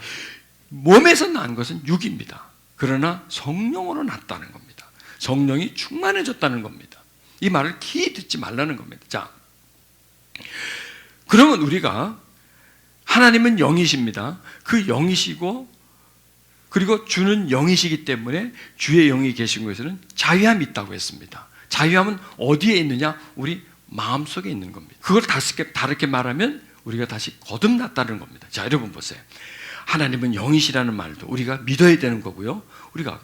몸에서 난 것은 육입니다. 그러나 성령으로 났다는 겁니다. 성령이 충만해졌다는 겁니다. 이 말을 키 듣지 말라는 겁니다. 자, 그러면 우리가 하나님은 영이십니다. 그 영이시고 그리고 주는 영이시기 때문에 주의 영이 계신 곳에는 자유함이 있다고 했습니다. 자유함은 어디에 있느냐? 우리 마음속에 있는 겁니다. 그걸 다르게 말하면 우리가 다시 거듭났다는 겁니다. 자, 여러분 보세요. 하나님은 영이시라는 말도 우리가 믿어야 되는 거고요. 우리가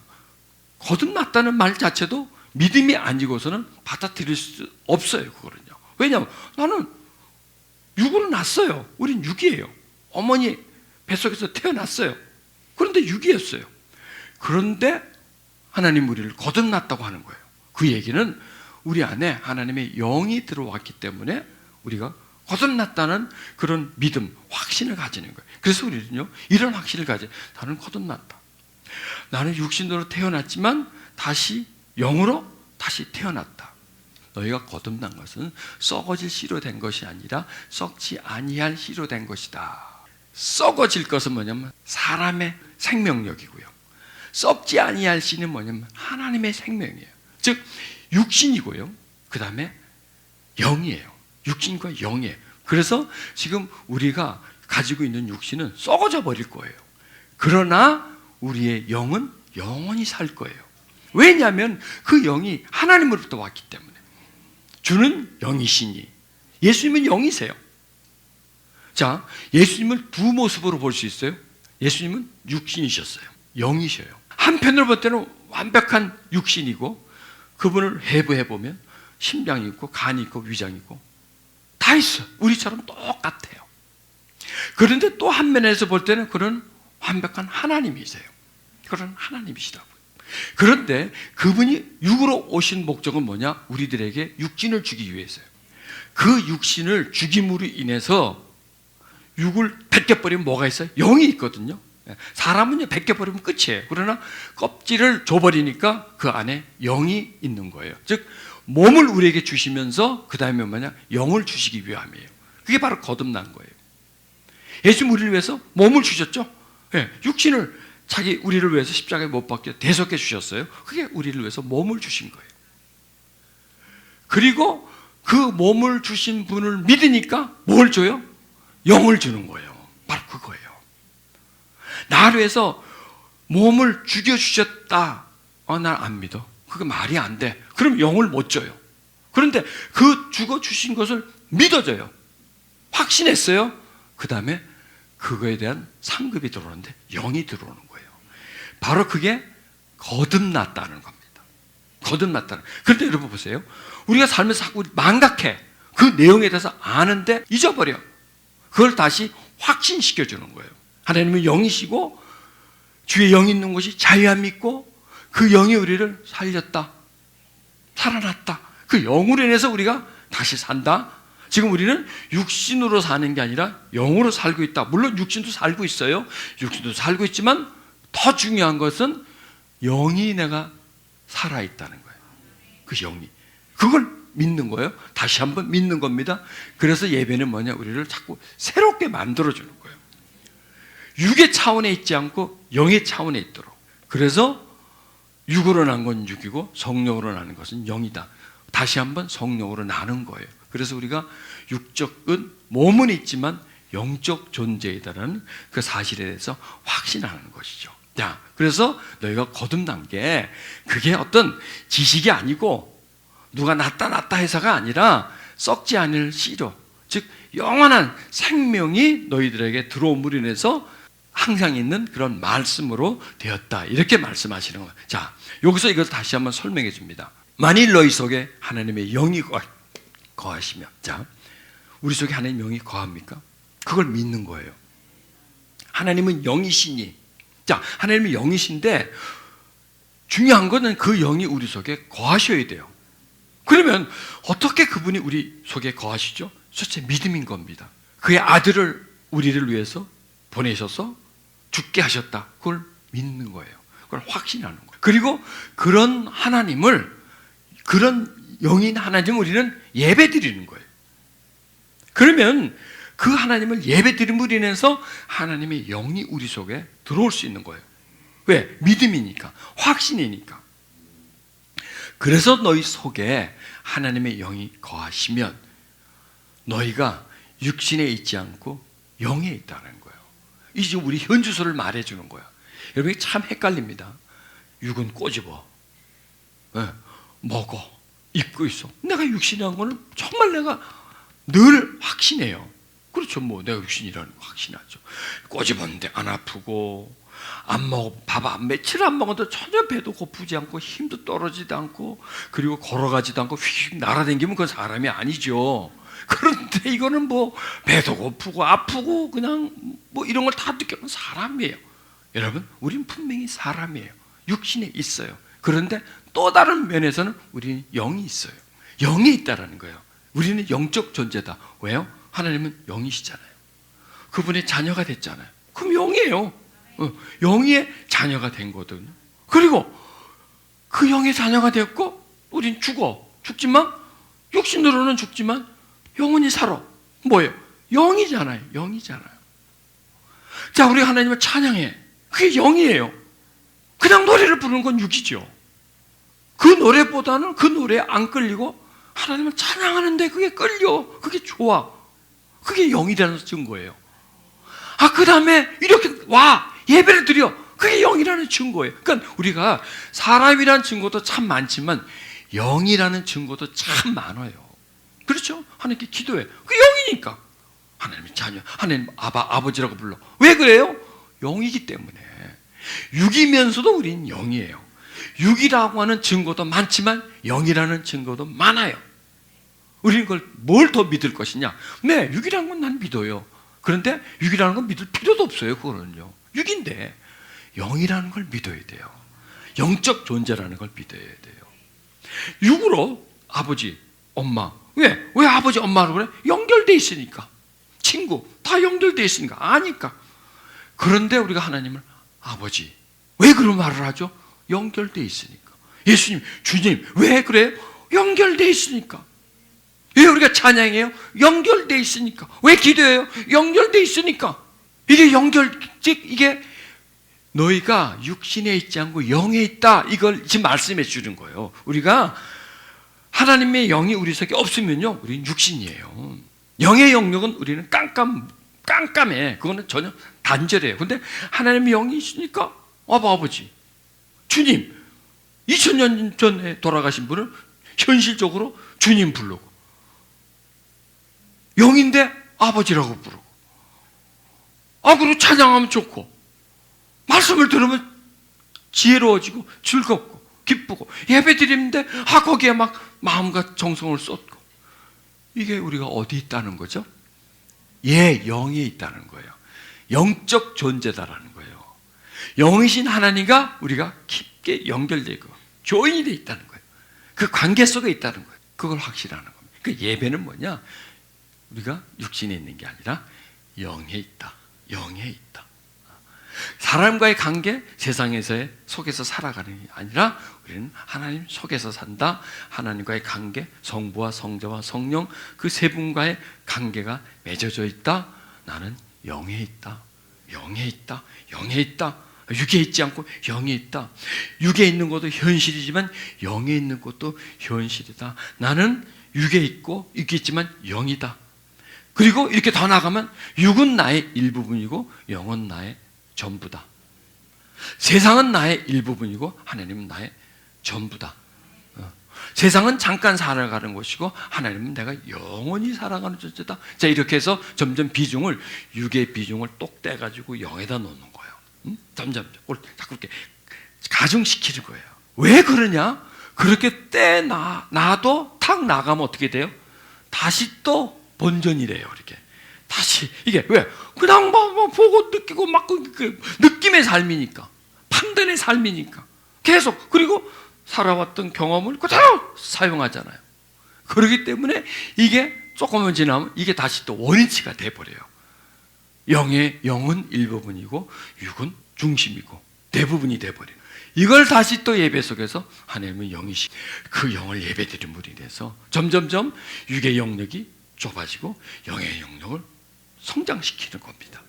거듭났다는 말 자체도 믿음이 아니고서는 받아들일 수 없어요. 그거는요. 왜냐하면 나는 육으로 났어요. 우린 육이에요. 어머니 뱃속에서 태어났어요. 그런데 육이었어요. 그런데 하나님 우리를 거듭났다고 하는 거예요. 그 얘기는 우리 안에 하나님의 영이 들어왔기 때문에 우리가 거듭났다는 그런 믿음, 확신을 가지는 거예요. 그래서 우리는요, 이런 확신을 가져. 나는 거듭났다. 나는 육신으로 태어났지만 다시 영으로 다시 태어났다. 너희가 거듭난 것은 썩어질 씨로 된 것이 아니라 썩지 아니할 씨로 된 것이다. 썩어질 것은 뭐냐면 사람의 생명력이고요. 썩지 아니할 씨는 뭐냐면 하나님의 생명이에요. 즉 육신이고요. 그 다음에 영이에요. 육신과 영이에요. 그래서 지금 우리가 가지고 있는 육신은 썩어져 버릴 거예요. 그러나 우리의 영은 영원히 살 거예요. 왜냐하면 그 영이 하나님으로부터 왔기 때문에. 주는 영이시니 예수님은 영이세요. 자, 예수님을 두 모습으로 볼 수 있어요. 예수님은 육신이셨어요. 영이셔요. 한편으로 볼 때는 완벽한 육신이고 그분을 해부해보면 심장이 있고 간이 있고 위장이 있고 다 있어. 우리처럼 똑같아요. 그런데 또 한 면에서 볼 때는 그런 완벽한 하나님이세요. 그런 하나님이시라고요. 그런데 그분이 육으로 오신 목적은 뭐냐? 우리들에게 육신을 주기 위해서요. 그 육신을 죽임으로 인해서 육을 벗겨버리면 뭐가 있어요? 영이 있거든요. 사람은요 벗겨버리면 끝이에요. 그러나 껍질을 줘버리니까 그 안에 영이 있는 거예요. 즉 몸을 우리에게 주시면서 그 다음에 뭐냐? 영을 주시기 위함이에요. 그게 바로 거듭난 거예요. 예수님 우리를 위해서 몸을 주셨죠. 네, 육신을 자기 우리를 위해서 십자가에 못 박혀 대속해 주셨어요. 그게 우리를 위해서 몸을 주신 거예요. 그리고 그 몸을 주신 분을 믿으니까 뭘 줘요? 영을 주는 거예요. 바로 그거예요. 나를 위해서 몸을 죽여주셨다. 난 안 믿어. 그게 말이 안 돼. 그럼 영을 못 줘요. 그런데 그 죽어주신 것을 믿어져요. 확신했어요. 그 다음에 그거에 대한 상급이 들어오는데 영이 들어오는 거예요. 바로 그게 거듭났다는 겁니다. 거듭났다는. 그런데 여러분 보세요. 우리가 살면서 자꾸 망각해. 그 내용에 대해서 아는데 잊어버려. 그걸 다시 확신시켜주는 거예요. 하나님은 영이시고 주의 영이 있는 곳이 자유함이 있고 그 영이 우리를 살렸다. 살아났다. 그 영으로 인해서 우리가 다시 산다. 지금 우리는 육신으로 사는 게 아니라 영으로 살고 있다. 물론 육신도 살고 있어요. 육신도 살고 있지만 더 중요한 것은 영이 내가 살아있다는 거예요. 그 영이. 그걸 믿는 거예요. 다시 한번 믿는 겁니다. 그래서 예배는 뭐냐? 우리를 자꾸 새롭게 만들어주는 거예요. 육의 차원에 있지 않고 영의 차원에 있도록. 그래서 육으로 난 건 육이고 성령으로 나는 것은 영이다. 다시 한번 성령으로 나는 거예요. 그래서 우리가 육적은 몸은 있지만 영적 존재이다라는 그 사실에 대해서 확신하는 것이죠. 자, 그래서 너희가 거듭난 게 그게 어떤 지식이 아니고 누가 낫다 해서가 아니라 썩지 않을 씨로, 즉 영원한 생명이 너희들에게 들어옴으로 인해서 항상 있는 그런 말씀으로 되었다. 이렇게 말씀하시는 거예요. 자, 여기서 이것을 다시 한번 설명해 줍니다. 만일 너희 속에 하나님의 영이 거하시면, 자, 우리 속에 하나님의 영이 거합니까? 그걸 믿는 거예요. 하나님은 영이시니, 자, 하나님은 영이신데 중요한 것은 그 영이 우리 속에 거하셔야 돼요. 그러면 어떻게 그분이 우리 속에 거하시죠? 첫째, 믿음인 겁니다. 그의 아들을 우리를 위해서 보내셔서 죽게 하셨다. 그걸 믿는 거예요. 그걸 확신하는 거예요. 그리고 그런 하나님을, 그런 영인 하나님을 우리는 예배 드리는 거예요. 그러면 그 하나님을 예배 드림으로 인해서 하나님의 영이 우리 속에 들어올 수 있는 거예요. 왜? 믿음이니까, 확신이니까. 그래서 너희 속에 하나님의 영이 거하시면 너희가 육신에 있지 않고 영에 있다는 거예요. 이제 우리 현주소를 말해주는 거예요. 여러분이 참 헷갈립니다. 육은 꼬집어, 먹어, 입고 있어. 내가 육신이라는 거는 정말 내가 늘 확신해요. 그렇죠. 뭐 내가 육신이라는 거 확신하죠. 꼬집었는데 안 아프고, 안 먹어, 며칠 안 먹어도 전혀 배도 고프지 않고 힘도 떨어지지도 않고, 그리고 걸어가지도 않고 휙 날아다니면 그건 사람이 아니죠. 그런데 이거는 뭐 배도 고프고 아프고 그냥 뭐 이런 걸 다 느껴본 사람이에요. 여러분, 우린 분명히 사람이에요. 육신에 있어요. 그런데 또 다른 면에서는 우리는 영이 있어요. 영에 있다라는 거예요. 우리는 영적 존재다. 왜요? 하나님은 영이시잖아요. 그분의 자녀가 됐잖아요. 그럼 영이에요. 영의 자녀가 된 거거든요. 그리고 그 영의 자녀가 되었고, 우린 죽지만, 육신으로는 죽지만 영원히 살아. 뭐예요? 영이잖아요. 영이잖아요. 자, 우리 하나님을 찬양해. 그게 영이에요. 그냥 노래를 부르는 건 육이죠. 그 노래보다는 그 노래에 안 끌리고 하나님을 찬양하는데 그게 끌려. 그게 좋아. 그게 영이라는 증거예요. 그 다음에 이렇게 예배를 드려. 그게 영이라는 증거예요. 그러니까 우리가 사람이라는 증거도 참 많지만 영이라는 증거도 참 많아요. 그렇죠? 하나님께 기도해. 그게 영이니까. 하나님의 자녀, 하나님 아버지라고 불러. 왜 그래요? 영이기 때문에. 육이면서도 우리는 영이에요. 육이라고 하는 증거도 많지만 영이라는 증거도 많아요. 우리는 그걸 뭘 더 믿을 것이냐? 네, 육이라는 건 난 믿어요. 그런데 육이라는 건 믿을 필요도 없어요. 그거는요. 육인데 영이라는 걸 믿어야 돼요. 영적 존재라는 걸 믿어야 돼요. 육으로 아버지, 엄마. 왜 아버지, 엄마로 그래? 연결돼 있으니까. 친구, 다 연결돼 있으니까. 아니까. 그런데 우리가 하나님을 아버지. 왜 그런 말을 하죠? 연결돼 있으니까. 예수님, 주님, 왜 그래요? 연결돼 있으니까. 왜 우리가 찬양해요? 연결돼 있으니까. 왜 기도해요? 연결돼 있으니까. 이게 너희가 육신에 있지 않고 영에 있다. 이걸 지금 말씀해 주는 거예요. 우리가 하나님의 영이 우리 속에 없으면요, 우리는 육신이에요. 영의 영역은 우리는 깜깜해. 그거는 전혀 단절해요. 근데 하나님의 영이 있으니까 아버지, 주님, 2000년 전에 돌아가신 분은 현실적으로 주님 부르고, 영인데 아버지라고 부르고, 그리고 찬양하면 좋고, 말씀을 들으면 지혜로워지고 즐겁고 기쁘고, 예배 드리는데 거기에 막 마음과 정성을 쏟고. 이게 우리가 어디 있다는 거죠? 영에 있다는 거예요. 영적 존재다라는 거예요. 영이신 하나님과 우리가 깊게 연결되고 조인이 되어 있다는 거예요. 그 관계 속에 있다는 거예요. 그걸 확실하는 겁니다. 그 예배는 뭐냐? 우리가 육신에 있는 게 아니라 영에 있다. 영에 있다. 사람과의 관계, 세상에서의 속에서 살아가는 게 아니라 우리는 하나님 속에서 산다. 하나님과의 관계, 성부와 성자와 성령, 그 세 분과의 관계가 맺어져 있다. 나는 영에 있다. 영에 있다. 영에 있다. 육에 있지 않고 영에 있다. 육에 있는 것도 현실이지만 영에 있는 것도 현실이다. 나는 육에 있지만 영이다. 그리고 이렇게 더 나가면 육은 나의 일부분이고 영은 나의 전부다. 세상은 나의 일부분이고 하나님은 나의 전부다. 세상은 잠깐 살아가는 것이고 하나님은 내가 영원히 살아가는 존재다. 자, 이렇게 해서 점점 비중을, 육의 비중을 똑 떼가지고 영에다 놓는 거예요. 점점 자꾸 이렇게 가중시키는 거예요. 왜 그러냐? 그렇게 떼놔도 탁 나가면 어떻게 돼요? 다시 또 본전이래요. 이렇게 다시. 이게 왜? 그냥 막 보고 느끼고 막 그 느낌의 삶이니까, 판단의 삶이니까 계속, 그리고 살아왔던 경험을 그대로 사용하잖아요. 그렇기 때문에 이게 조금만 지나면 이게 다시 또 원위치가 돼버려요. 영은 일부분이고 육은 중심이고 대부분이 돼버려요. 이걸 다시 또 예배 속에서 하나님은 영이시, 그 영을 예배드림으로 인해서 점점점 육의 영역이 좁아지고 영의 영역을 성장시키는 겁니다.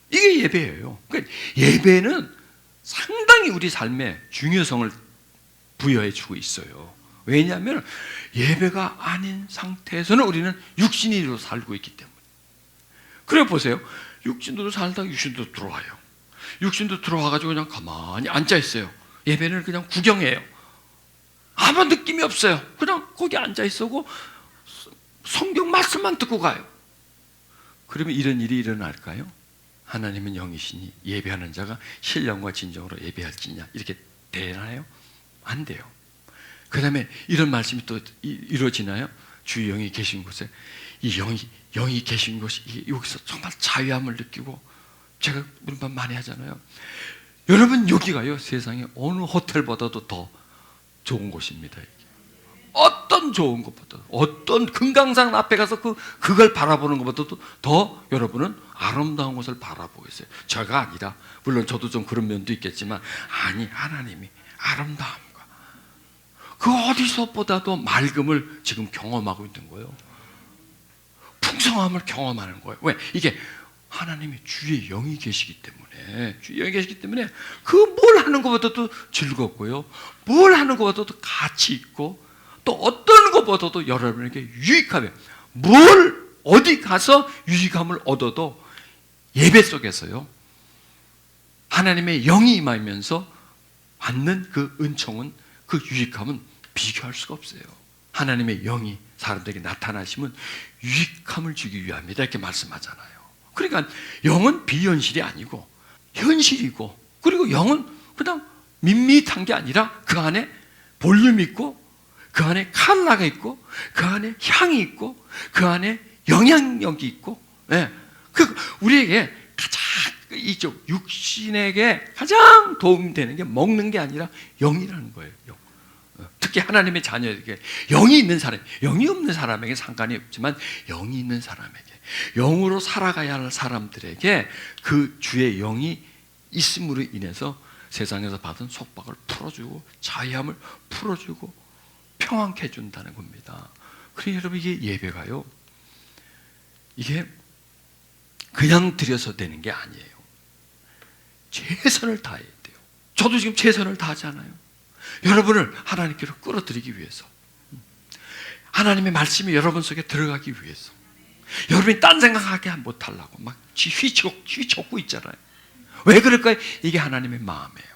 이게 예배예요. 그러니까 예배는 상당히 우리 삶에 중요성을 부여해 주고 있어요. 왜냐하면 예배가 아닌 상태에서는 우리는 육신으로 살고 있기 때문에. 그래 보세요. 육신으로 살다가 육신도 들어와요. 육신도 들어와가지고 그냥 가만히 앉아 있어요. 예배는 그냥 구경해요. 아무 느낌이 없어요. 그냥 거기 앉아 있어고 성경 말씀만 듣고 가요. 그러면 이런 일이 일어날까요? 하나님은 영이시니 예배하는 자가 신령과 진정으로 예배할지냐, 이렇게 되나요? 안 돼요. 그 다음에 이런 말씀이 또 이루어지나요? 주의 영이 계신 곳에, 이 영이 계신 곳이, 여기서 정말 자유함을 느끼고, 제가 우리만 많이 하잖아요. 여러분, 여기가요, 세상에 어느 호텔보다도 더 좋은 곳입니다. 어떤 좋은 것보다, 어떤 금강산 앞에 가서 그걸 바라보는 것보다도 더 여러분은 아름다운 곳을 바라보고 있어요. 제가 아니라, 물론 저도 좀 그런 면도 있겠지만, 아니, 하나님이 아름다움과 그 어디서보다도 맑음을 지금 경험하고 있는 거예요. 풍성함을 경험하는 거예요. 왜? 이게 하나님이 주의 영이 계시기 때문에, 주의 영이 계시기 때문에 그 뭘 하는 것보다도 즐겁고요, 뭘 하는 것보다도 가치 있고, 또 어떤 것보다도 여러분에게 유익하면, 뭘 어디 가서 유익함을 얻어도 예배 속에서요, 하나님의 영이 임하면서 받는 그 은총은, 그 유익함은 비교할 수가 없어요. 하나님의 영이 사람들에게 나타나시면 유익함을 주기 위함이다, 이렇게 말씀하잖아요. 그러니까 영은 비현실이 아니고 현실이고, 그리고 영은 그냥 밋밋한 게 아니라 그 안에 볼륨이 있고, 그 안에 컬러가 있고, 그 안에 향이 있고, 그 안에 영향력이 있고, 예. 우리에게 가장, 이쪽 육신에게 가장 도움되는 게 먹는 게 아니라 영이라는 거예요. 영. 특히 하나님의 자녀에게 영이 있는 사람, 영이 없는 사람에게 상관이 없지만 영이 있는 사람에게, 영으로 살아가야 할 사람들에게 그 주의 영이 있음으로 인해서 세상에서 받은 속박을 풀어주고 자유함을 풀어주고 평안케 해준다는 겁니다. 그러니 여러분, 이게 예배가요, 이게 그냥 드려서 되는 게 아니에요. 최선을 다해야 돼요. 저도 지금 최선을 다하잖아요. 여러분을 하나님께로 끌어들이기 위해서, 하나님의 말씀이 여러분 속에 들어가기 위해서, 여러분이 딴 생각하게 못하려고 막 휘젓고 있잖아요. 왜 그럴까요? 이게 하나님의 마음이에요.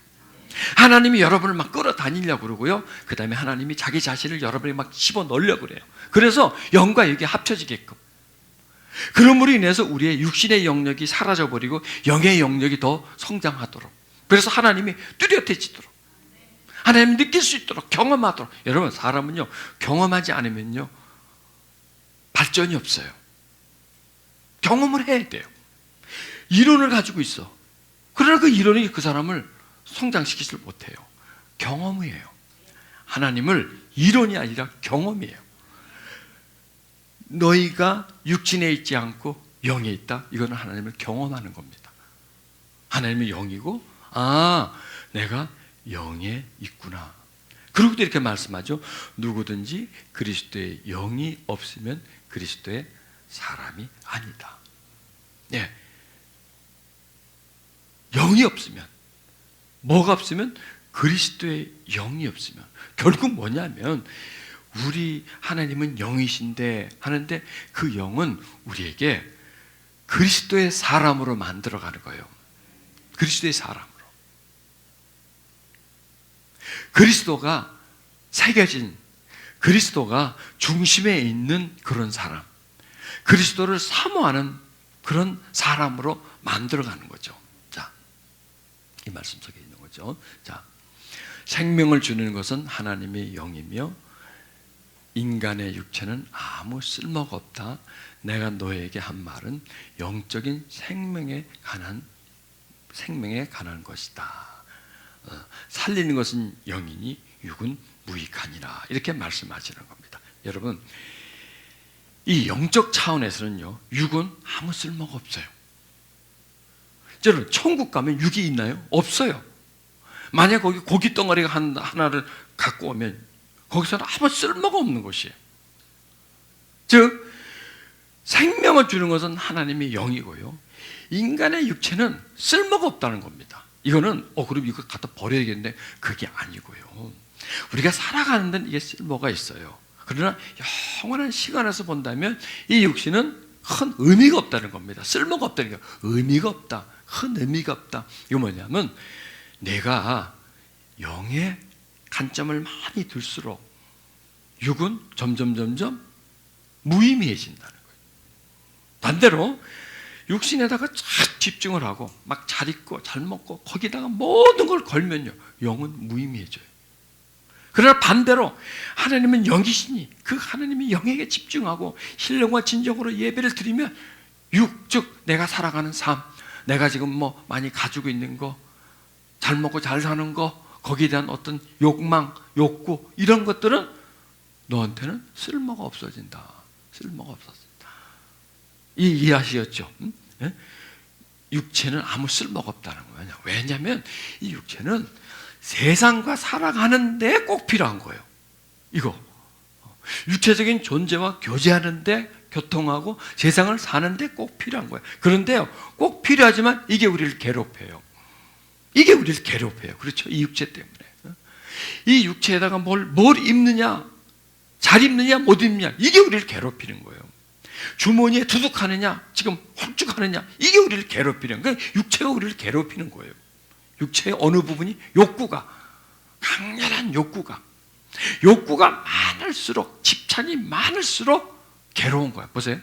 하나님이 여러분을 막 끌어다니려고 그러고요, 그 다음에 하나님이 자기 자신을 여러분에 막 집어넣으려고 그래요. 그래서 영과 육이 합쳐지게끔, 그러므로 인해서 우리의 육신의 영역이 사라져버리고 영의 영역이 더 성장하도록, 그래서 하나님이 뚜렷해지도록, 하나님 느낄 수 있도록, 경험하도록. 여러분, 사람은요, 경험하지 않으면요 발전이 없어요. 경험을 해야 돼요. 이론을 가지고 있어. 그러나 그 이론이 그 사람을 성장시키지 못해요. 경험이에요. 하나님을 이론이 아니라 경험이에요. 너희가 육신에 있지 않고 영에 있다, 이거는 하나님을 경험하는 겁니다. 하나님은 영이고, 내가 영에 있구나. 그리고 또 이렇게 말씀하죠. 누구든지 그리스도의 영이 없으면 그리스도의 사람이 아니다. 네. 영이 없으면, 뭐가 없으면? 그리스도의 영이 없으면. 결국 뭐냐면, 우리 하나님은 영이신데 하는데, 그 영은 우리에게 그리스도의 사람으로 만들어가는 거예요. 그리스도의 사람으로. 그리스도가 새겨진 그리스도가 중심에 있는 그런 사람, 그리스도를 사모하는 그런 사람으로 만들어가는 거죠. 자, 이 말씀 속에 있는 거죠. 자, 생명을 주는 것은 하나님의 영이며 인간의 육체는 아무 쓸모가 없다. 내가 너에게 한 말은 영적인 생명에 관한 것이다. 살리는 것은 영이니 육은 무익하니라. 이렇게 말씀하시는 겁니다. 여러분, 이 영적 차원에서는요, 육은 아무 쓸모가 없어요. 여러분, 천국 가면 육이 있나요? 없어요. 만약 거기 고기 덩어리가 하나를 갖고 오면 거기서는 아무 쓸모가 없는 것이에요. 즉, 생명을 주는 것은 하나님의 영이고요, 인간의 육체는 쓸모가 없다는 겁니다. 이거는 그럼 이거 갖다 버려야겠는데 그게 아니고요. 우리가 살아가는 데는 이게 쓸모가 있어요. 그러나 영원한 시간에서 본다면 이 육신은 큰 의미가 없다는 겁니다. 쓸모가 없다는 거. 의미가 없다. 큰 의미가 없다. 이거 뭐냐면 내가 영의 관점을 많이 둘수록 육은 점점 무의미해진다는 거예요. 반대로 육신에다가 쫙 집중을 하고 막 잘 입고 잘 먹고 거기다가 모든 걸 걸면요, 영은 무의미해져요. 그러나 반대로 하나님은 영이시니 그 하나님의 영에게 집중하고 신령과 진정으로 예배를 드리면 육, 즉 내가 살아가는 삶, 내가 지금 뭐 많이 가지고 있는 거, 잘 먹고 잘 사는 거, 거기에 대한 어떤 욕망, 욕구, 이런 것들은 너한테는 쓸모가 없어진다. 쓸모가 없어진다. 이해하시겠죠? 응? 육체는 아무 쓸모가 없다는 거예요. 왜냐하면 이 육체는 세상과 살아가는데 꼭 필요한 거예요. 이거 육체적인 존재와 교제하는데, 교통하고 세상을 사는데 꼭 필요한 거예요. 그런데요, 꼭 필요하지만 이게 우리를 괴롭혀요. 이게 우리를 괴롭혀요. 그렇죠? 이 육체 때문에. 이 육체에다가 뭘 입느냐, 잘 입느냐, 못 입느냐, 이게 우리를 괴롭히는 거예요. 주머니에 두둑하느냐, 지금 홀쭉하느냐, 이게 우리를 괴롭히는 거예요. 육체가 우리를 괴롭히는 거예요. 육체의 어느 부분이, 욕구가, 강렬한 욕구가 많을수록, 집착이 많을수록 괴로운 거야. 보세요.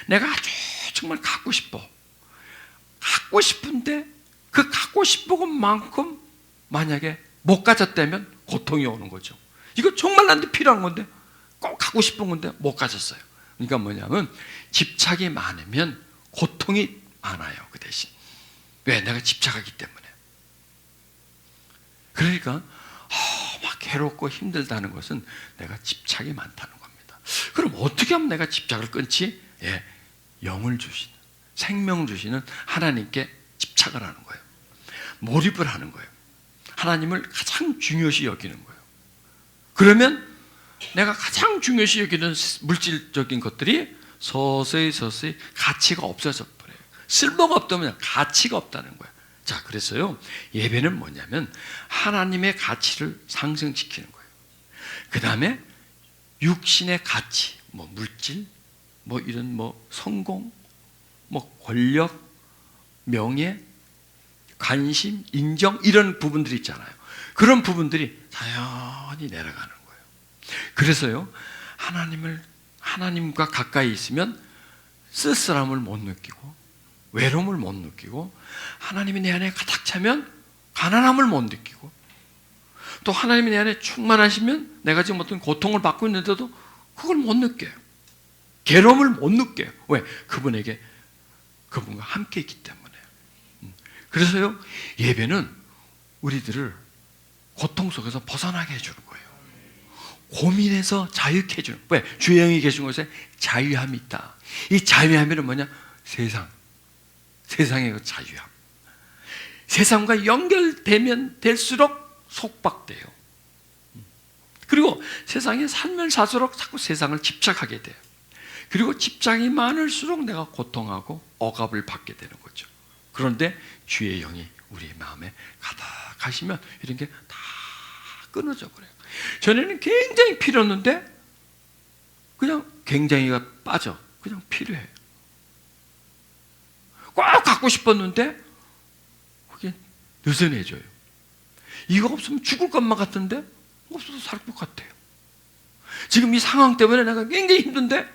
내가 아주 정말 갖고 싶은데 그 갖고 싶은 만큼 만약에 못 가졌다면 고통이 오는 거죠. 이거 정말 나한테 필요한 건데, 꼭 갖고 싶은 건데 못 가졌어요. 그러니까 뭐냐면 집착이 많으면 고통이 많아요. 그 대신. 왜? 내가 집착하기 때문에. 그러니까 막 괴롭고 힘들다는 것은 내가 집착이 많다는 겁니다. 그럼 어떻게 하면 내가 집착을 끊지? 영을 주시는, 생명을 주시는 하나님께 집착을 하는 거예요. 몰입을 하는 거예요. 하나님을 가장 중요시 여기는 거예요. 그러면 내가 가장 중요시 여기는 물질적인 것들이 서서히 가치가 없어져 버려요. 쓸모가 없다면 가치가 없다는 거예요. 자, 그래서요, 예배는 뭐냐면 하나님의 가치를 상승시키는 거예요. 그 다음에 육신의 가치, 뭐 물질, 뭐 이런 뭐 성공, 뭐 권력, 명예, 관심, 인정, 이런 부분들이 있잖아요. 그런 부분들이 자연히 내려가는 거예요. 그래서요, 하나님과 가까이 있으면 쓸쓸함을 못 느끼고, 외로움을 못 느끼고, 하나님이 내 안에 가득 차면 가난함을 못 느끼고, 또 하나님이 내 안에 충만하시면 내가 지금 어떤 고통을 받고 있는데도 그걸 못 느껴요. 괴로움을 못 느껴요. 왜? 그분과 함께 있기 때문에. 그래서요, 예배는 우리들을 고통 속에서 벗어나게 해주는 거예요. 고민에서 자유케 해주는 거예요. 왜? 주의 영이 계신 곳에 자유함이 있다. 이 자유함이란 뭐냐? 세상의 그 자유함. 세상과 연결되면 될수록 속박돼요. 그리고 세상에 살면 살수록 자꾸 세상을 집착하게 돼요. 그리고 집착이 많을수록 내가 고통하고 억압을 받게 되는 거죠. 그런데 주의 영이 우리의 마음에 가득하시면 이런 게 다 끊어져 버려요. 전에는 굉장히 필요했는데 그냥 굉장히가 빠져. 그냥 필요해. 꼭 갖고 싶었는데 그게 느슨해져요. 이거 없으면 죽을 것만 같은데 없어도 살 것 같아요. 지금 이 상황 때문에 내가 굉장히 힘든데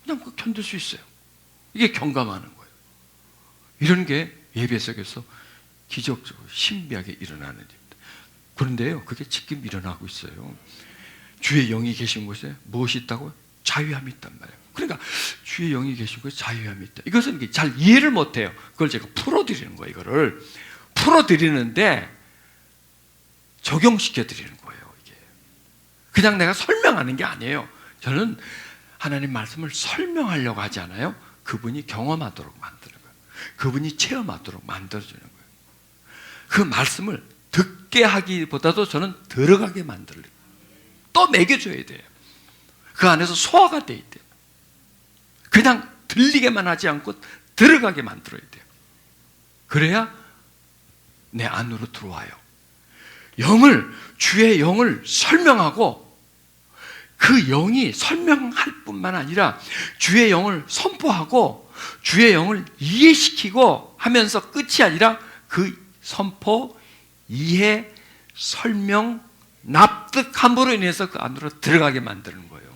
그냥 견딜 수 있어요. 이게 경감하는 거예요. 이런 게 예배 속에서 기적적으로 신비하게 일어나는 일입니다. 그런데요, 그게 지금 일어나고 있어요. 주의 영이 계신 곳에 무엇이 있다고요? 자유함이 있단 말이에요. 그러니까 주의 영이 계신 곳에 자유함이 있다. 이것은 잘 이해를 못해요. 그걸 제가 풀어드리는 거예요. 이거를 풀어드리는데 적용시켜드리는 거예요. 이게 그냥 내가 설명하는 게 아니에요. 저는 하나님 말씀을 설명하려고 하지 않아요. 그분이 경험하도록 만드는 거예요. 그분이 체험하도록 만들어주는 거예요. 그 말씀을 듣게 하기보다도 저는 들어가게 만들려고, 또 먹여줘야 돼요. 그 안에서 소화가 돼 있대요. 그냥 들리게만 하지 않고 들어가게 만들어야 돼요. 그래야 내 안으로 들어와요. 주의 영을 설명하고, 그 영이 설명할 뿐만 아니라 주의 영을 선포하고 주의 영을 이해시키고 하면서 끝이 아니라 그 선포, 이해, 설명, 납득함으로 인해서 그 안으로 들어가게 만드는 거예요.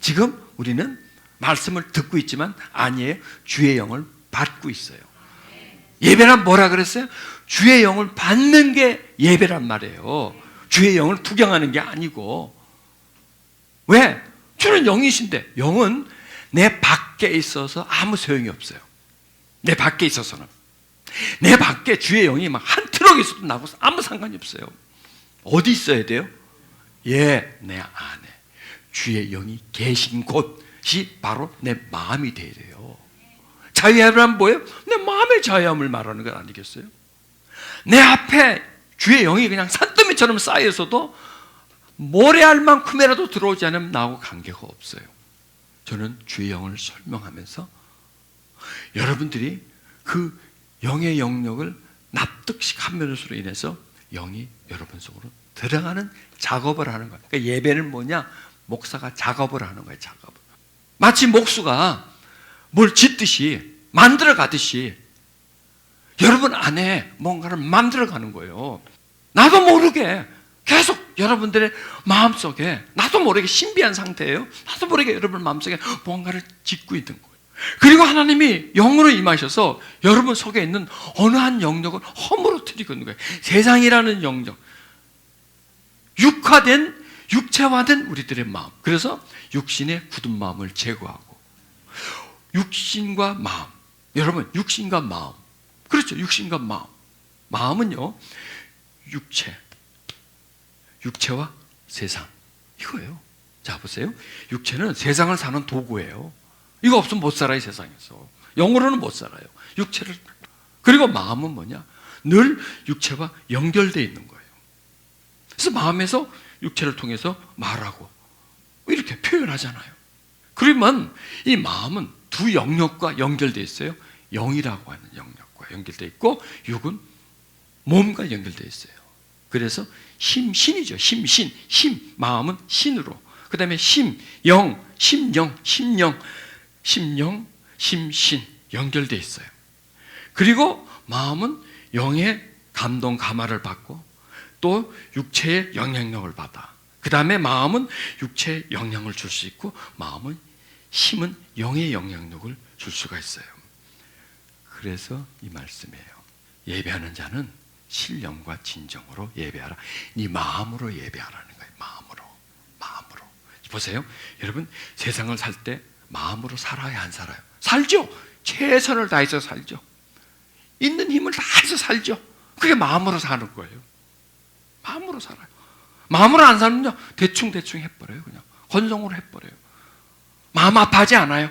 지금 우리는 말씀을 듣고 있지만 아니에요. 주의 영을 받고 있어요. 예배란 뭐라 그랬어요? 주의 영을 받는 게 예배란 말이에요. 주의 영을 구경하는 게 아니고. 왜? 주는 영이신데, 영은 내 밖에 있어서 아무 소용이 없어요. 내 밖에 있어서는. 내 밖에 주의 영이 막 한 트럭 있어도 나고 아무 상관이 없어요. 어디 있어야 돼요? 내 안에 주의 영이 계신 곳이 바로 내 마음이 돼야 돼요. 자유함은 뭐예요? 내 마음의 자유함을 말하는 건 아니겠어요? 내 앞에 주의 영이 그냥 산더미처럼 쌓여서도 모래알만큼이라도 들어오지 않으면 나하고 관계가 없어요. 저는 주의 영을 설명하면서 여러분들이 그 영의 영역을 납득시함으로써 인해서 영이 여러분 속으로 들어가는 작업을 하는 거예요. 그러니까 예배는 뭐냐? 목사가 작업을 하는 거예요. 작업을. 마치 목수가 뭘 짓듯이, 만들어 가듯이 여러분 안에 뭔가를 만들어 가는 거예요. 나도 모르게 계속 여러분들의 마음속에, 나도 모르게 신비한 상태예요. 나도 모르게 여러분 마음속에 뭔가를 짓고 있는 거예요. 그리고 하나님이 영으로 임하셔서 여러분 속에 있는 어느 한 영역을 허물어뜨리고 있는 거예요. 세상이라는 영역, 육체화된 우리들의 마음. 그래서 육신의 굳은 마음을 제거하고, 육신과 마음, 여러분 육신과 마음, 그렇죠. 육신과 마음. 마음은요, 육체와 세상, 이거예요. 자, 보세요. 육체는 세상을 사는 도구예요. 이거 없으면 못 살아요. 세상에서 영으로는 못 살아요. 육체를. 그리고 마음은 뭐냐? 늘 육체와 연결되어 있는 거예요. 그래서 마음에서 육체를 통해서 말하고 이렇게 표현하잖아요. 그러면 이 마음은 두 영역과 연결되어 있어요. 영이라고 하는 영역과 연결되어 있고, 육은 몸과 연결되어 있어요. 그래서 신이죠. 힘. 마음은 신으로. 그 다음에 심령, 심신 연결되어 있어요. 그리고 마음은 영의 감동, 감화를 받고 또 육체의 영향력을 받아. 그 다음에 마음은 육체의 영향을 줄 수 있고, 힘은 영의 영향력을 줄 수가 있어요. 그래서 이 말씀이에요. 예배하는 자는 신령과 진정으로 예배하라. 네 마음으로 예배하라는 거예요. 마음으로. 보세요. 여러분, 세상을 살 때 마음으로 살아야 안 살아요? 살죠. 최선을 다해서 살죠. 있는 힘을 다해서 살죠. 그게 마음으로 사는 거예요. 마음으로 살아요. 마음으로 안 살면요, 대충 해버려요. 그냥 건성으로 해버려요. 마음 아파하지 않아요.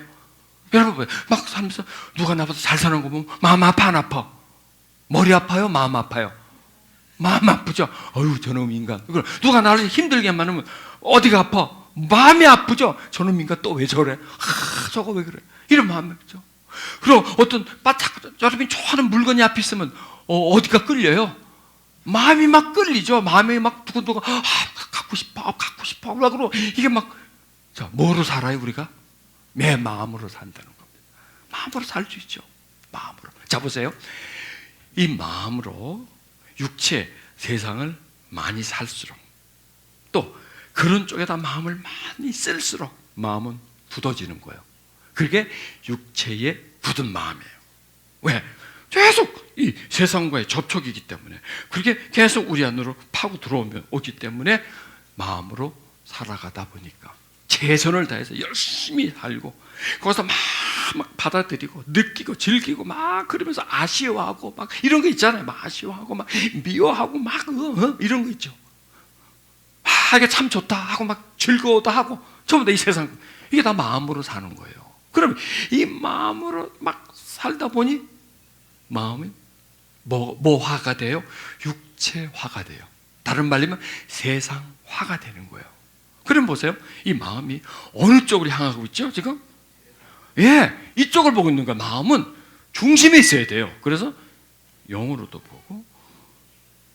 여러분, 막 살면서 누가 나보다 잘 사는 거 보면 마음 아파, 안 아파? 머리 아파요? 마음 아파요? 마음 아프죠? 어휴, 저놈 인간. 누가 나를 힘들게 만하면 어디가 아파? 마음이 아프죠? 저놈 인간 또 왜 저래? 저거 왜 그래? 이런 마음이 있죠. 그리고 어떤 여러분이 좋아하는 물건이 앞에 있으면 어디가 끌려요? 마음이 막 끌리죠. 마음이 막 두근두근, 갖고 싶어. 그러고 이게 막, 자, 뭐로 살아요, 우리가? 내 마음으로 산다는 겁니다. 마음으로 살 수 있죠. 마음으로. 자, 보세요. 이 마음으로 육체, 세상을 많이 살수록, 또 그런 쪽에다 마음을 많이 쓸수록 마음은 굳어지는 거예요. 그게 육체에 굳은 마음이에요. 왜? 계속 이 세상과의 접촉이기 때문에, 그게 계속 우리 안으로 파고 들어오면 오기 때문에 마음으로 살아가다 보니까 최선을 다해서 열심히 살고, 거기서 막 받아들이고 느끼고 즐기고 막 그러면서 아쉬워하고 막 이런 거 있잖아요. 막 아쉬워하고 막 미워하고 막 이런 거 있죠. 아, 이게 참 좋다 하고 막 즐거워도 하고, 전부 다 이 세상, 이게 다 마음으로 사는 거예요. 그러면 이 마음으로 막 살다 보니 마음이 뭐화가 돼요? 육체화가 돼요. 다른 말이면 세상화가 되는 거예요. 그럼 보세요. 이 마음이 어느 쪽으로 향하고 있죠, 지금? 예, 이쪽을 보고 있는 거야. 마음은 중심에 있어야 돼요. 그래서 영으로도 보고,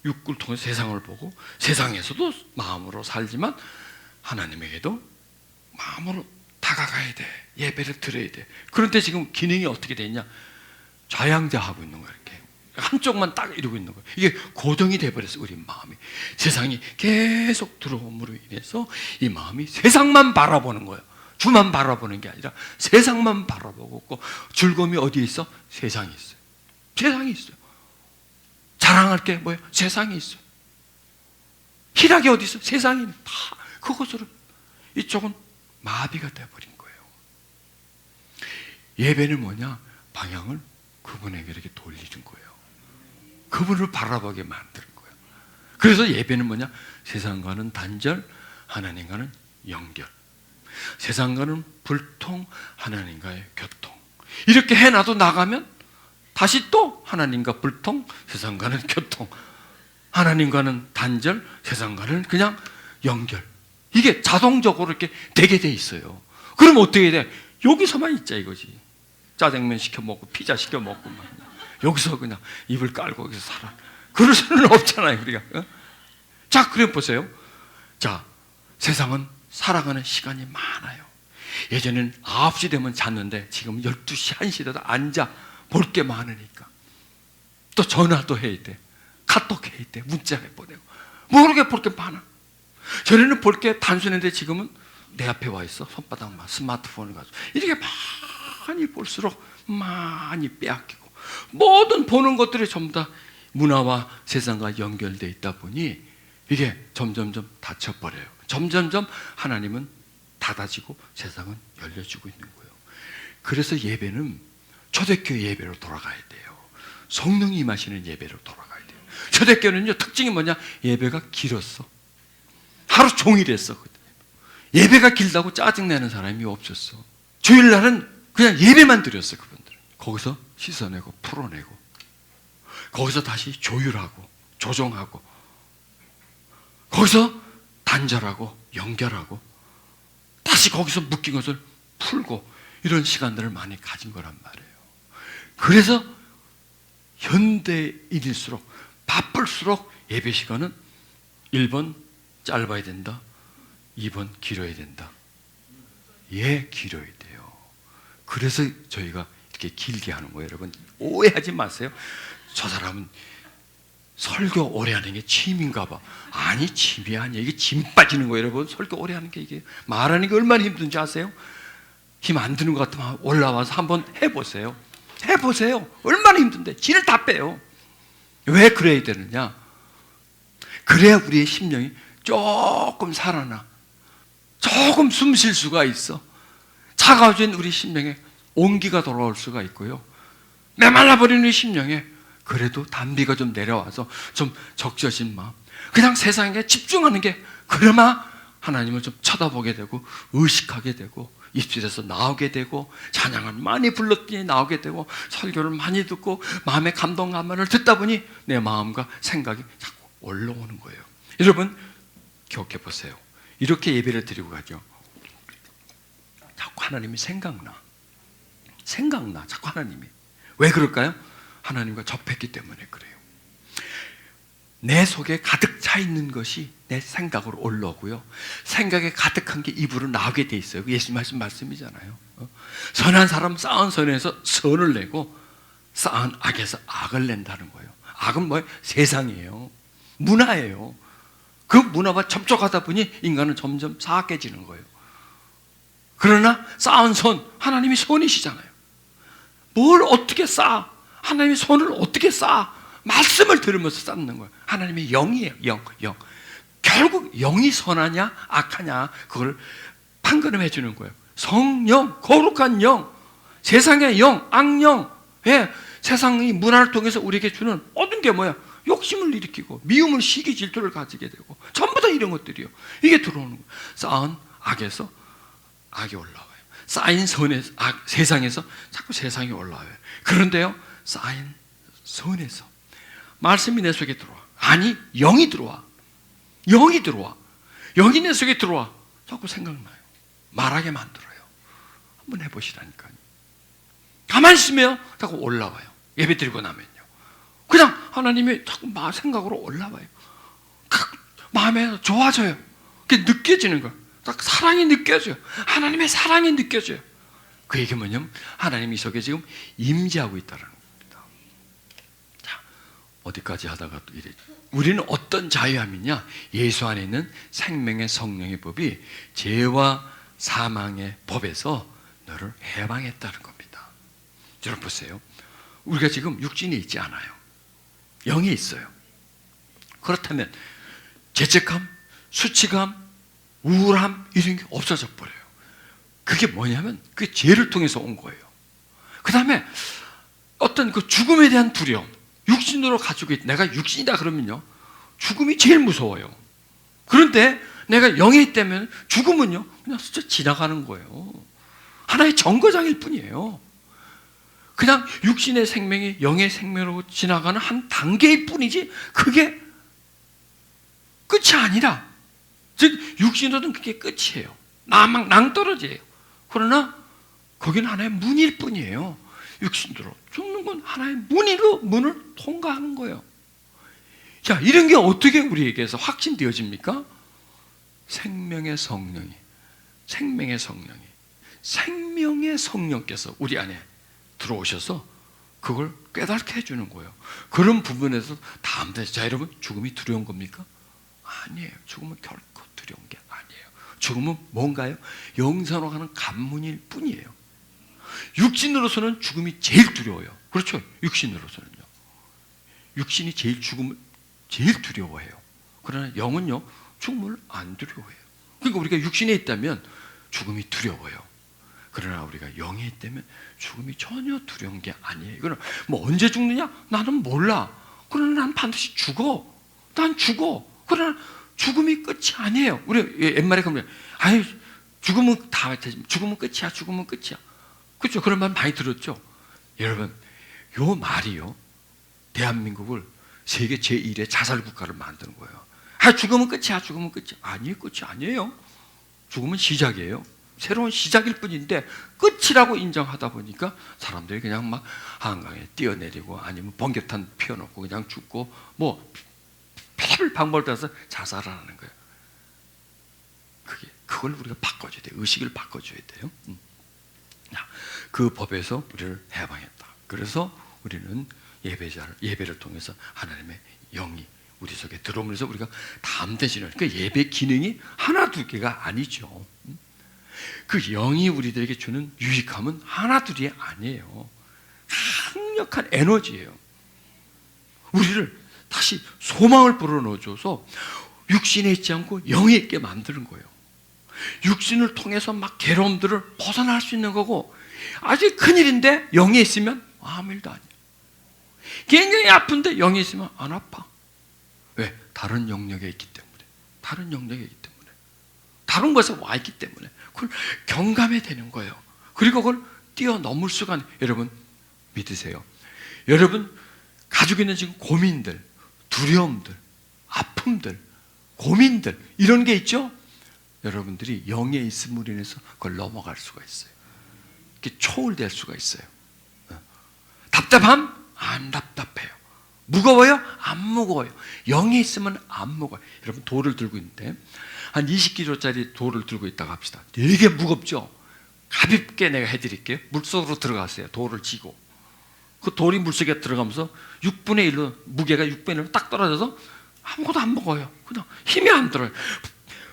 육구를 통해 세상을 보고, 세상에서도 마음으로 살지만 하나님에게도 마음으로 다가가야 돼. 예배를 드려야 돼. 그런데 지금 기능이 어떻게 되냐? 좌양자하고 있는 거예요. 이렇게 한쪽만 딱 이러고 있는 거예요. 이게 고정이 돼버렸어요. 우리 마음이. 세상이 계속 들어옴으로 인해서 이 마음이 세상만 바라보는 거예요. 주만 바라보는 게 아니라 세상만 바라보고 있고, 즐거움이 어디에 있어? 세상에 있어요. 세상에 있어요. 자랑할 게 뭐예요? 세상에 있어요. 희락이 어디 있어? 세상에 있는, 다 그것으로 이쪽은 마비가 돼버린 거예요. 예배는 뭐냐? 방향을 그분에게 이렇게 돌리는 거예요. 그분을 바라보게 만드는 거예요. 그래서 예배는 뭐냐? 세상과는 단절, 하나님과는 연결. 세상과는 불통, 하나님과의 교통. 이렇게 해놔도 나가면 다시 또 하나님과 불통, 세상과는 교통. 하나님과는 단절, 세상과는 그냥 연결. 이게 자동적으로 이렇게 되게 돼 있어요. 그럼 어떻게 돼? 여기서만 있자 이거지. 짜장면 시켜 먹고 피자 시켜 먹고 막 여기서 그냥 이불 깔고 여기서 살아. 그럴 수는 없잖아요, 우리가. 자, 그래 보세요. 자, 세상은 살아가는 시간이 많아요. 예전에는 9시 되면 잤는데 지금 12시, 1시 돼도 앉아 볼 게 많으니까. 또 전화도 해야 돼. 카톡 해야 돼. 문자 보내고. 모르게 볼 게 많아. 전에는 볼 게 단순했는데 지금은 내 앞에 와 있어. 손바닥만 스마트폰을 가지고. 이렇게 많이 볼수록 많이 빼앗기고, 모든 보는 것들이 전부 다 문화와 세상과 연결되어 있다 보니 이게 점점점 닫혀버려요. 점점점 하나님은 닫아지고 세상은 열려지고 있는 거예요. 그래서 예배는 초대교회 예배로 돌아가야 돼요. 성령이 임하시는 예배로 돌아가야 돼요. 초대교회는요, 특징이 뭐냐? 예배가 길었어. 하루 종일 했어. 예배가 길다고 짜증내는 사람이 없었어. 주일날은 그냥 예배만 드렸어, 그분들은. 거기서 씻어내고 풀어내고, 거기서 다시 조율하고 조정하고, 거기서 단절하고 연결하고, 다시 거기서 묶인 것을 풀고, 이런 시간들을 많이 가진 거란 말이에요. 그래서 현대인일수록 바쁠수록 예배 시간은 1번 짧아야 된다, 2번 길어야 된다. 예, 길어야 돼요. 그래서 저희가 이렇게 길게 하는 거예요. 여러분 오해하지 마세요. 저 사람은 설교 오래 하는 게 취미인가 봐. 아니, 취미 아니에요. 이게 짐 빠지는 거예요. 여러분, 설교 오래 하는 게 이게 말하는 게 얼마나 힘든지 아세요? 힘 안 드는 것 같으면 올라와서 한번 해보세요. 해보세요. 얼마나 힘든데 진을 다 빼요. 왜 그래야 되느냐? 그래야 우리의 심령이 조금 살아나, 조금 숨 쉴 수가 있어. 차가워진 우리 심령에 온기가 돌아올 수가 있고요, 메말라버리는 우리 심령에 그래도 단비가 좀 내려와서 좀 적셔진 마음, 그냥 세상에 집중하는 게, 그러나 하나님을 좀 쳐다보게 되고 의식하게 되고 입술에서 나오게 되고 찬양을 많이 불렀더니 나오게 되고 설교를 많이 듣고 마음의 감동감을 듣다 보니 내 마음과 생각이 자꾸 올라오는 거예요. 여러분 기억해 보세요. 이렇게 예배를 드리고 가죠. 자꾸 하나님이 생각나. 자꾸 하나님이. 왜 그럴까요? 하나님과 접했기 때문에 그래요. 내 속에 가득 차 있는 것이 내 생각으로 올라오고요, 생각에 가득한 게 입으로 나오게 돼 있어요. 예수님 하신 말씀이잖아요. 선한 사람 쌓은 선에서 선을 내고 쌓은 악에서 악을 낸다는 거예요. 악은 뭐예요? 세상이에요. 문화예요. 그 문화와 접촉하다 보니 인간은 점점 사악해지는 거예요. 그러나 쌓은 손, 하나님이 손이시잖아요. 뭘 어떻게 쌓아? 하나님의 손을 어떻게 쌓아? 말씀을 들으면서 쌓는 거예요. 하나님의 영이에요. 영. 결국 영이 선하냐 악하냐 그걸 판가름해 주는 거예요. 성령, 거룩한 영, 세상의 영, 악령, 예, 세상의 문화를 통해서 우리에게 주는 모든 게 뭐야? 욕심을 일으키고 미움을, 시기, 질투를 가지게 되고 전부 다 이런 것들이요. 이게 들어오는 거예요. 쌓은 악에서 악이 올라와요. 쌓인 선에서 세상에서 자꾸 세상이 올라와요. 그런데요, 쌓인 선에서 말씀이 내 속에 들어와. 아니, 영이 들어와. 영이 내 속에 들어와. 자꾸 생각나요. 말하게 만들어요. 한번 해보시라니까요. 가만히 있으면 자꾸 올라와요. 예배 드리고 나면요. 그냥 하나님이 자꾸 생각으로 올라와요. 마음에 좋아져요. 그게 느껴지는 거예요. 딱 사랑이 느껴져요. 하나님의 사랑이 느껴져요. 그 얘기 뭐냐면 하나님이 이 속에 지금 임재하고 있다는 겁니다. 자, 어디까지 하다가 또 이래. 우리는 어떤 자유함이냐? 예수 안에 있는 생명의 성령의 법이 죄와 사망의 법에서 너를 해방했다는 겁니다. 여러분 보세요. 우리가 지금 육신이 있지 않아요. 영이 있어요. 그렇다면 죄책감, 수치감, 우울함 이런 게 없어져 버려요. 그게 뭐냐면 그게 죄를 통해서 온 거예요. 그 다음에 어떤 그 죽음에 대한 두려움, 육신으로 가지고 내가 육신이다 그러면요, 죽음이 제일 무서워요. 그런데 내가 영에 있다면 죽음은요 그냥 스쳐 지나가는 거예요. 하나의 정거장일 뿐이에요. 그냥 육신의 생명이 영의 생명으로 지나가는 한 단계일 뿐이지 그게 끝이 아니라, 즉 육신으로는 그게 끝이에요. 낭떠러지예요. 그러나 거기는 하나의 문일 뿐이에요. 육신으로 죽는 건 하나의 문을 통과하는 거예요. 자, 이런 게 어떻게 우리에게서 확신되어집니까? 생명의 성령께서 우리 안에 들어오셔서 그걸 깨닫게 해주는 거예요. 그런 부분에서 다음에, 자 여러분, 죽음이 두려운 겁니까? 아니에요. 죽음은 결코 두려운 게 아니에요. 죽음은 뭔가요? 영생으로 가는 관문일 뿐이에요. 육신으로서는 죽음이 제일 두려워요. 그렇죠? 육신으로서는요. 육신이 죽음을 제일 두려워해요. 그러나 영은요, 죽음을 안 두려워해요. 그러니까 우리가 육신에 있다면 죽음이 두려워요. 그러나 우리가 영에 있다면 죽음이 전혀 두려운 게 아니에요. 그럼 뭐 언제 죽느냐? 나는 몰라. 그러나 난 반드시 죽어. 난 죽어. 그러나 죽음이 끝이 아니에요. 우리 옛말에 그러면 아유 죽음은 죽음은 끝이야. 죽음은 끝이야. 그렇죠? 그런 말 많이 들었죠. 여러분, 요 말이요, 대한민국을 세계 제1의 자살 국가를 만드는 거예요. 아, 죽음은 끝이야. 죽음은 끝이야. 아니에요. 끝이 아니에요. 죽음은 시작이에요. 새로운 시작일 뿐인데 끝이라고 인정하다 보니까 사람들이 그냥 막 한강에 뛰어내리고 아니면 번개탄 피워놓고 그냥 죽고 뭐 별별 방법을 따라서 자살을 하는 거예요. 그걸 우리가 바꿔줘야 돼요. 의식을 바꿔줘야 돼요. 그 법에서 우리를 해방했다. 그래서 우리는 예배를 통해서 하나님의 영이 우리 속에 들어오면서 우리가 담대지는, 그 예배 기능이 하나 두 개가 아니죠. 그 영이 우리들에게 주는 유익함은 하나 둘이 아니에요. 강력한 에너지예요. 우리를 다시 소망을 불어넣어줘서 육신에 있지 않고 영에 있게 만드는 거예요. 육신을 통해서 막 괴로움들을 벗어날 수 있는 거고, 아주 큰일인데 영에 있으면 아무 일도 아니에요. 굉장히 아픈데 영에 있으면 안 아파. 왜? 다른 영역에 있기 때문에. 다른 곳에 와 있기 때문에 그걸 경감해 되는 거예요. 그리고 그걸 뛰어넘을 수가, 여러분 믿으세요. 여러분 가지고 있는 지금 고민들, 두려움들, 아픔들, 고민들 이런 게 있죠? 여러분들이 영에 있음으로 인해서 그걸 넘어갈 수가 있어요. 이렇게 초월될 수가 있어요. 답답함? 안 답답해요. 무거워요? 안 무거워요. 영에 있으면 안 무거워요. 여러분 돌을 들고 있는데 한 20kg짜리 돌을 들고 있다고 합시다. 되게 무겁죠? 가볍게 내가 해드릴게요. 물속으로 들어가세요. 돌을 쥐고. 그 돌이 물속에 들어가면서 6분의 1로, 무게가 6분의 1로 딱 떨어져서 아무것도 안 먹어요. 그냥 힘이 안 들어요.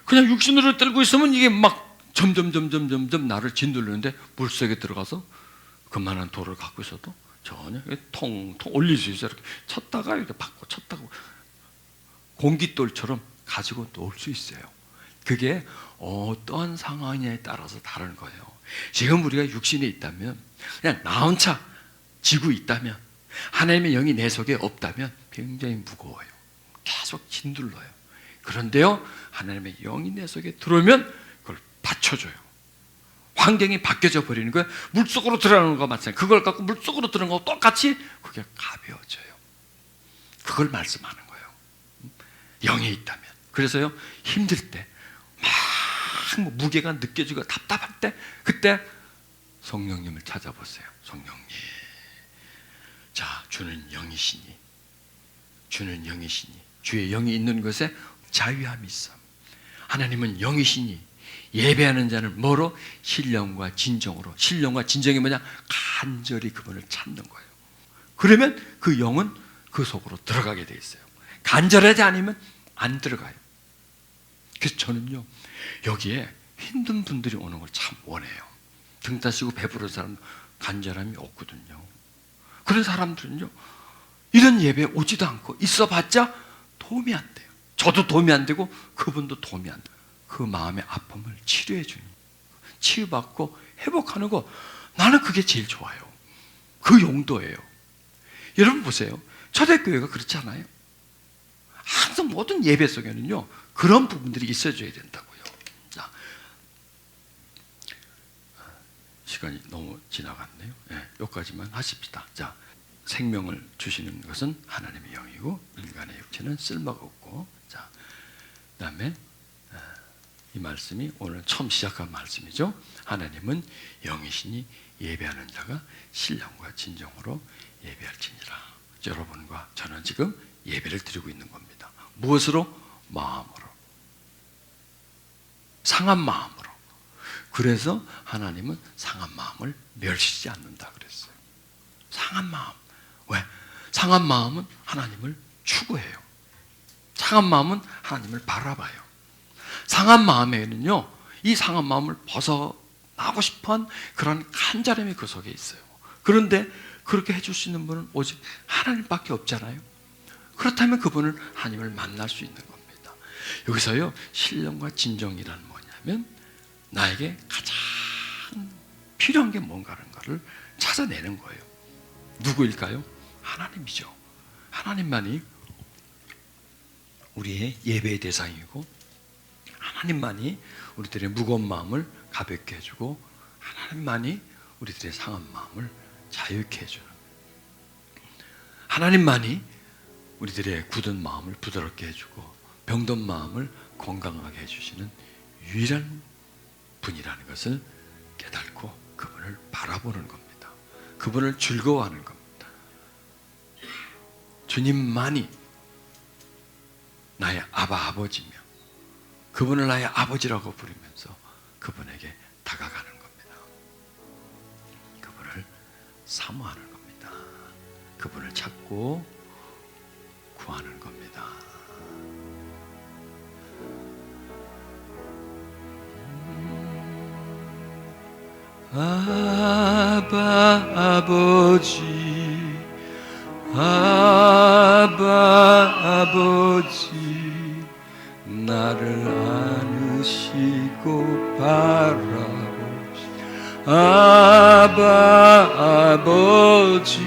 그냥 육신으로 들고 있으면 이게 막 점점 나를 짓누르는데 물속에 들어가서 그만한 돌을 갖고 있어도 전혀 통통 올릴 수 있어요. 이렇게 쳤다가 이렇게 받고 쳤다가 공깃돌처럼 가지고 놀 수 있어요. 그게 어떤 상황에 따라서 다른 거예요. 지금 우리가 육신에 있다면, 그냥 나 혼자 지고 있다면, 하나님의 영이 내 속에 없다면 굉장히 무거워요. 계속 짓눌러요. 그런데요, 하나님의 영이 내 속에 들어오면 그걸 받쳐줘요. 환경이 바뀌어져 버리는 거예요. 물속으로 들어가는 거 마찬가지. 그걸 갖고 물속으로 들어가는 거 똑같이 그게 가벼워져요. 그걸 말씀하는 거예요. 영이 있다면. 그래서요, 힘들 때, 막 무게가 느껴지고 답답할 때, 그때 성령님을 찾아보세요. 성령님, 자, 주는 영이시니, 주는 영이시니, 주의 영이 있는 것에 자유함이 있어. 하나님은 영이시니 예배하는 자는 뭐로? 신령과 진정으로. 신령과 진정이 뭐냐? 간절히 그분을 찾는 거예요. 그러면 그 영은 그 속으로 들어가게 돼 있어요. 간절하지 않으면 안 들어가요. 그래서 저는요, 여기에 힘든 분들이 오는 걸 참 원해요. 등 따시고 배부른 사람 간절함이 없거든요. 그런 사람들은요, 이런 예배에 오지도 않고 있어봤자 도움이 안 돼요. 저도 도움이 안 되고 그분도 도움이 안 돼요. 그 마음의 아픔을 치료해 주니, 치유받고 회복하는 거, 나는 그게 제일 좋아요. 그 용도예요. 여러분 보세요. 초대교회가 그렇지 않아요? 항상 모든 예배 속에는요, 그런 부분들이 있어줘야 된다고요. 자, 시간이 너무 지나갔네요. 네, 여기까지만 하십시다. 자, 생명을 주시는 것은 하나님의 영이고 인간의 육체는 쓸모가 없고, 자, 그 다음에 이 말씀이 오늘 처음 시작한 말씀이죠. 하나님은 영이시니 예배하는 자가 신령과 진정으로 예배할지니라. 여러분과 저는 지금 예배를 드리고 있는 겁니다. 무엇으로? 마음으로. 상한 마음으로. 그래서 하나님은 상한 마음을 멸시하지 않는다 그랬어요. 상한 마음. 왜? 상한 마음은 하나님을 추구해요. 상한 마음은 하나님을 바라봐요. 상한 마음에는요, 이 상한 마음을 벗어나고 싶은 그런 간절함이 그 속에 있어요. 그런데 그렇게 해줄 수 있는 분은 오직 하나님밖에 없잖아요. 그렇다면 그분을 하나님을 만날 수 있는 겁니다. 여기서요, 신령과 진정이란 뭐냐면 나에게 가장 필요한 게 뭔가라는 것을 찾아내는 거예요. 누구일까요? 하나님이죠. 하나님만이 우리의 예배의 대상이고, 하나님만이 우리들의 무거운 마음을 가볍게 해주고, 하나님만이 우리들의 상한 마음을 자유케 해주는, 하나님만이 우리들의 굳은 마음을 부드럽게 해주고 병든 마음을 건강하게 해주시는 유일한 분이라는 것을 깨닫고 그분을 바라보는 겁니다. 그분을 즐거워하는 겁니다. 주님만이 나의 아버지며 그분을 나의 아버지라고 부르면서 그분에게 다가가는 겁니다. 그분을 사모하는 겁니다. 그분을 찾고 구하는 겁니다. 아바 아버지, 아바 아버지, 나를 안으시고 바라보시. 아바 아버지,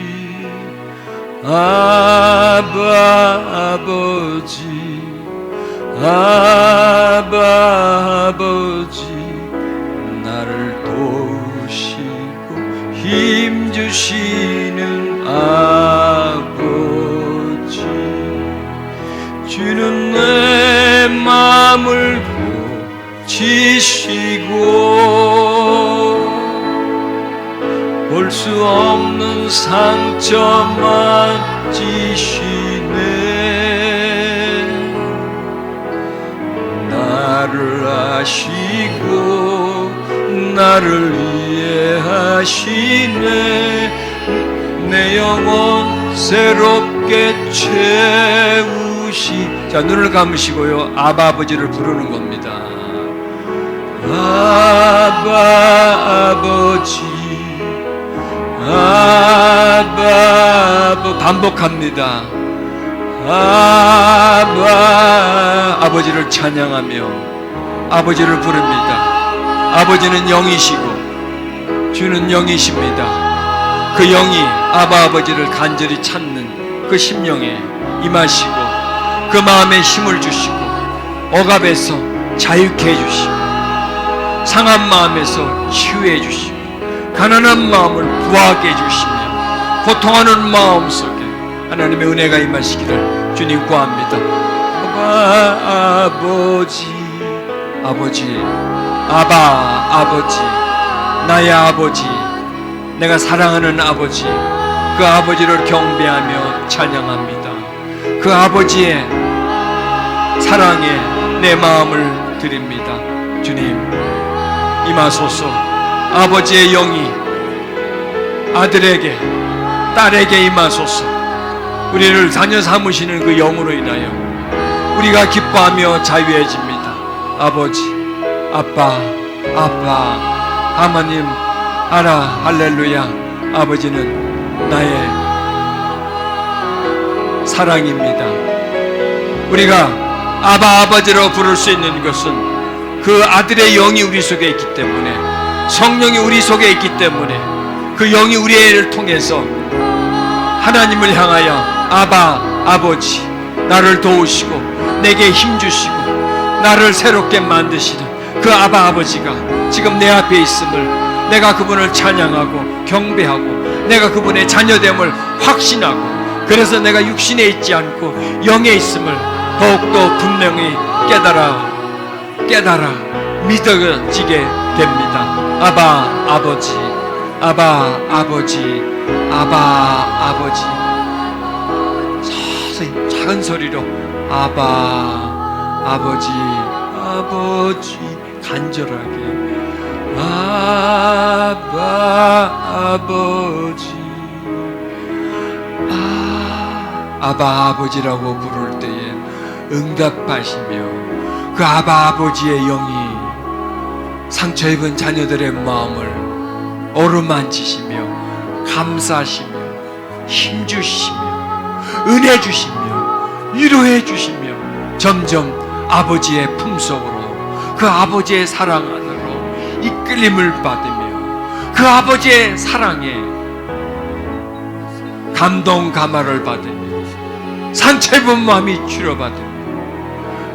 아바 아버지, 아바 아버지, 나를 도우시고 힘주시는 아버지. 주는 내 마음을 고치시고 볼 수 없는 상처만 지시네. 나를 아시고 나를 이해하시네. 내 영혼 새롭게 채우시. 자, 자, 눈을 감으시고요, 아바 아버지를 부르는 겁니다. 아바 아버지, 아바 반복합니다. 아바 아버지를 찬양하며 아버지를 부릅니다. 아버지는 영이시고 주는 영이십니다. 그 영이 아바 아버지를 간절히 찾는 그 심령에 임하시고 그 마음에 힘을 주시고 억압에서 자유케 해주시고 상한 마음에서 치유해 주시고 가난한 마음을 부하게 해주시며 고통하는 마음 속에 하나님의 은혜가 임하시기를 주님 구합니다. 아버지, 아버지, 아바 아버지, 나의 아버지, 내가 사랑하는 아버지, 그 아버지를 경배하며 찬양합니다. 그 아버지의 사랑에 내 마음을 드립니다. 주님 임하소서. 아버지의 영이 아들에게 딸에게 임하소서. 우리를 자녀 삼으시는 그 영으로 인하여 우리가 기뻐하며 자유해집니다. 아버지, 아빠, 아빠, 하나님 알아. 할렐루야. 아버지는 나의 사랑입니다. 우리가 아바 아버지로 부를 수 있는 것은 그 아들의 영이 우리 속에 있기 때문에, 성령이 우리 속에 있기 때문에, 그 영이 우리를 통해서 하나님을 향하여 아바 아버지, 나를 도우시고 내게 힘주시고 나를 새롭게 만드시는 그 아바 아버지가 지금 내 앞에 있음을, 내가 그분을 찬양하고 경배하고 내가 그분의 자녀됨을 확신하고, 그래서 내가 육신에 있지 않고 영에 있음을 더욱더 분명히 깨달아 믿어지게 됩니다. 아바 아버지, 아바 아버지, 아바 아버지. 서서히 작은 소리로 아바 아버지, 아버지, 간절하게 아바 아버지, 아바 아버지라고 부를 때에 응답하시며 그 아바 아버지의 영이 상처 입은 자녀들의 마음을 어루만지시며 감싸시며 힘주시며 은혜 주시며 위로해 주시며 점점 아버지의 품속으로, 그 아버지의 사랑 안으로 이끌림을 받으며 그 아버지의 사랑에 감동 감화를 받으며 상처 입은 마음이 치료받으며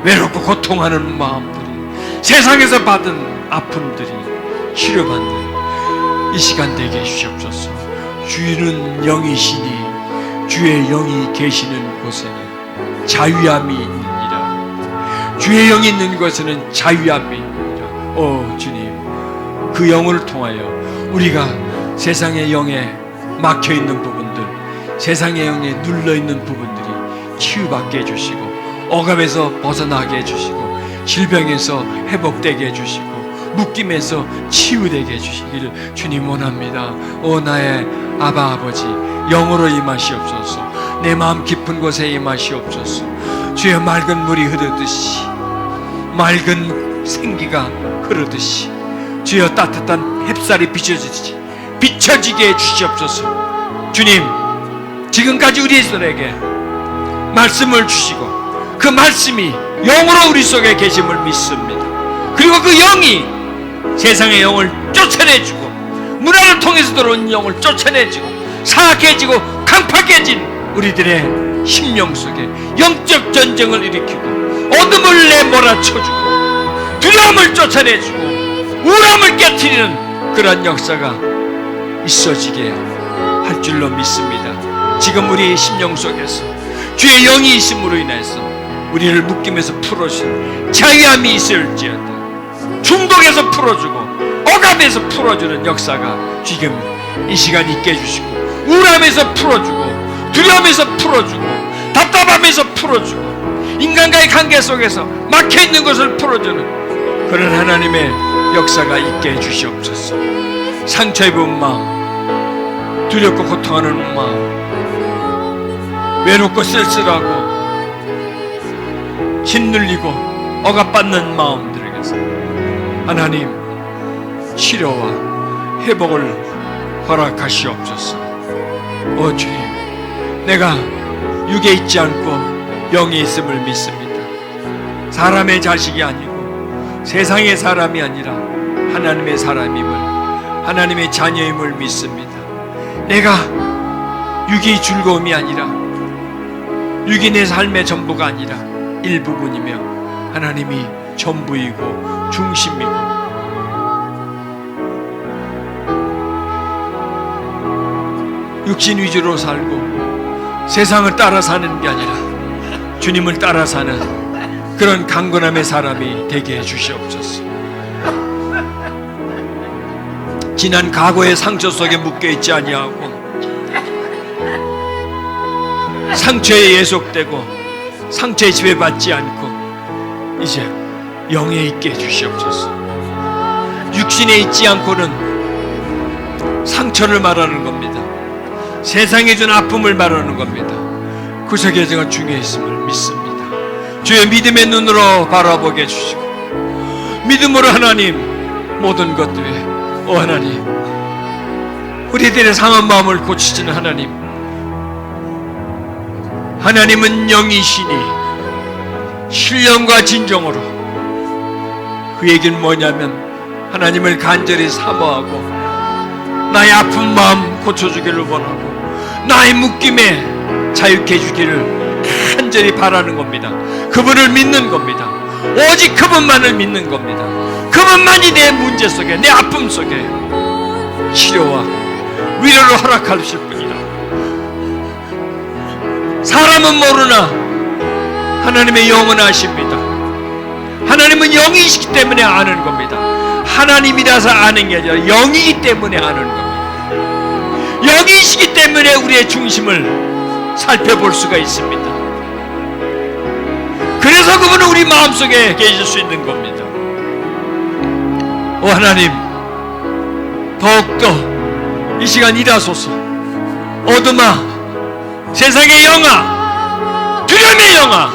외롭고 고통하는 마음들이, 세상에서 받은 아픔들이 치료받는 이 시간 되게 해주시옵소서. 주는 영이시니 주의 영이 계시는 곳에는 자유함이 있느니라. 주의 영이 있는 곳에는 자유함이 있느니라. 오 주님, 그 영을 통하여 우리가 세상의 영에 막혀있는 부분들, 세상의 영에 눌러있는 부분들이 치유받게 해주시고 억압에서 벗어나게 해주시고 질병에서 회복되게 해주시고 묶임에서 치유되게 해주시기를 주님 원합니다. 오 나의 아바 아버지, 영으로 임하시옵소서. 내 마음 깊은 곳에 임하시옵소서. 주의 맑은 물이 흐르듯이, 맑은 생기가 흐르듯이, 주여 따뜻한 햇살이 비춰지게 해주시옵소서. 주님, 지금까지 우리들에게 말씀을 주시고 그 말씀이 영으로 우리 속에 계심을 믿습니다. 그리고 그 영이 세상의 영을 쫓아내주고 문화를 통해서 들어온 영을 쫓아내주고 사악해지고 강팍해진 우리들의 심령 속에 영적 전쟁을 일으키고 어둠을 내몰아쳐주고 두려움을 쫓아내주고 우울함을 깨트리는 그런 역사가 있어지게 할 줄로 믿습니다. 지금 우리 심령 속에서 주의 영이 있음으로 인해서 우리를 묶임에서 풀어주는 자유함이 있을지어다. 중독에서 풀어주고 억압에서 풀어주는 역사가 지금 이 시간 있게 해주시고, 우울함에서 풀어주고 두려움에서 풀어주고 답답함에서 풀어주고 인간과의 관계 속에서 막혀있는 것을 풀어주는 그런 하나님의 역사가 있게 해주시옵소서. 상처 입은 마음, 두렵고 고통하는 마음, 외롭고 쓸쓸하고 짓눌리고 억압받는 마음들에게서 하나님 치료와 회복을 허락하시옵소서. 오 주님, 내가 육에 있지 않고 영에 있음을 믿습니다. 사람의 자식이 아니고 세상의 사람이 아니라 하나님의 사람임을, 하나님의 자녀임을 믿습니다. 내가 육이 즐거움이 아니라, 육이 내 삶의 전부가 아니라 일부분이며 하나님이 전부이고 중심이고, 육신 위주로 살고 세상을 따라 사는 게 아니라 주님을 따라 사는 그런 강건함의 사람이 되게 해주시옵소서. 지난 과거의 상처 속에 묶여있지 아니하고 상처에 예속되고 상처에 지배받지 않고 이제 영에 있게 해주시옵소서. 육신에 있지 않고는 상처를 말하는 겁니다. 세상에 준 아픔을 말하는 겁니다. 구속의 여정은 중요했음을 믿습니다. 주의 믿음의 눈으로 바라보게 해주시고 믿음으로 하나님 모든 것들에 오 하나님 우리들의 상한 마음을 고치시는 하나님, 하나님은 영이시니 신령과 진정으로, 그 얘기는 뭐냐면 하나님을 간절히 사모하고 나의 아픈 마음 고쳐주기를 원하고 나의 묶임에 자유케 해주기를 간절히 바라는 겁니다. 그분을 믿는 겁니다. 오직 그분만을 믿는 겁니다. 그분만이 내 문제 속에, 내 아픔 속에 치료와 위로를 허락하실 분이다. 사람은 모르나 하나님의 영은 아십니다. 하나님은 영이시기 때문에 아는 겁니다. 하나님이라서 아는 게 아니라 영이기 때문에 아는 겁니다. 영이시기 때문에 우리의 중심을 살펴볼 수가 있습니다. 그래서 그분은 우리 마음속에 계실 수 있는 겁니다. 오 하나님, 더욱더 이 시간 일하소서. 어둠아, 세상의 영아, 두려움의 영아,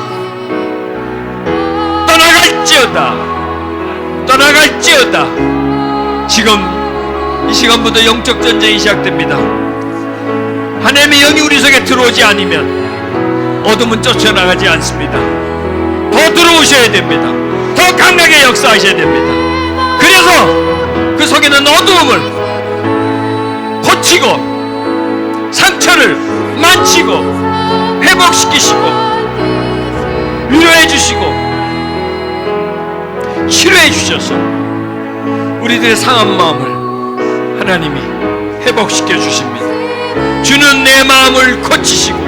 떠나갈지어다. 지금 이 시간부터 영적 전쟁이 시작됩니다. 하나님의 영이 우리 속에 들어오지 않으면 어둠은 쫓아나가지 않습니다. 더 들어오셔야 됩니다. 더 강하게 역사하셔야 됩니다. 그래서 그 속에 있는 어두움을 고치고 상처를 만지고 회복시키시고 위로해 주시고 치료해 주셔서 우리들의 상한 마음을 하나님이 회복시켜 주십니다. 주는 내 마음을 고치시고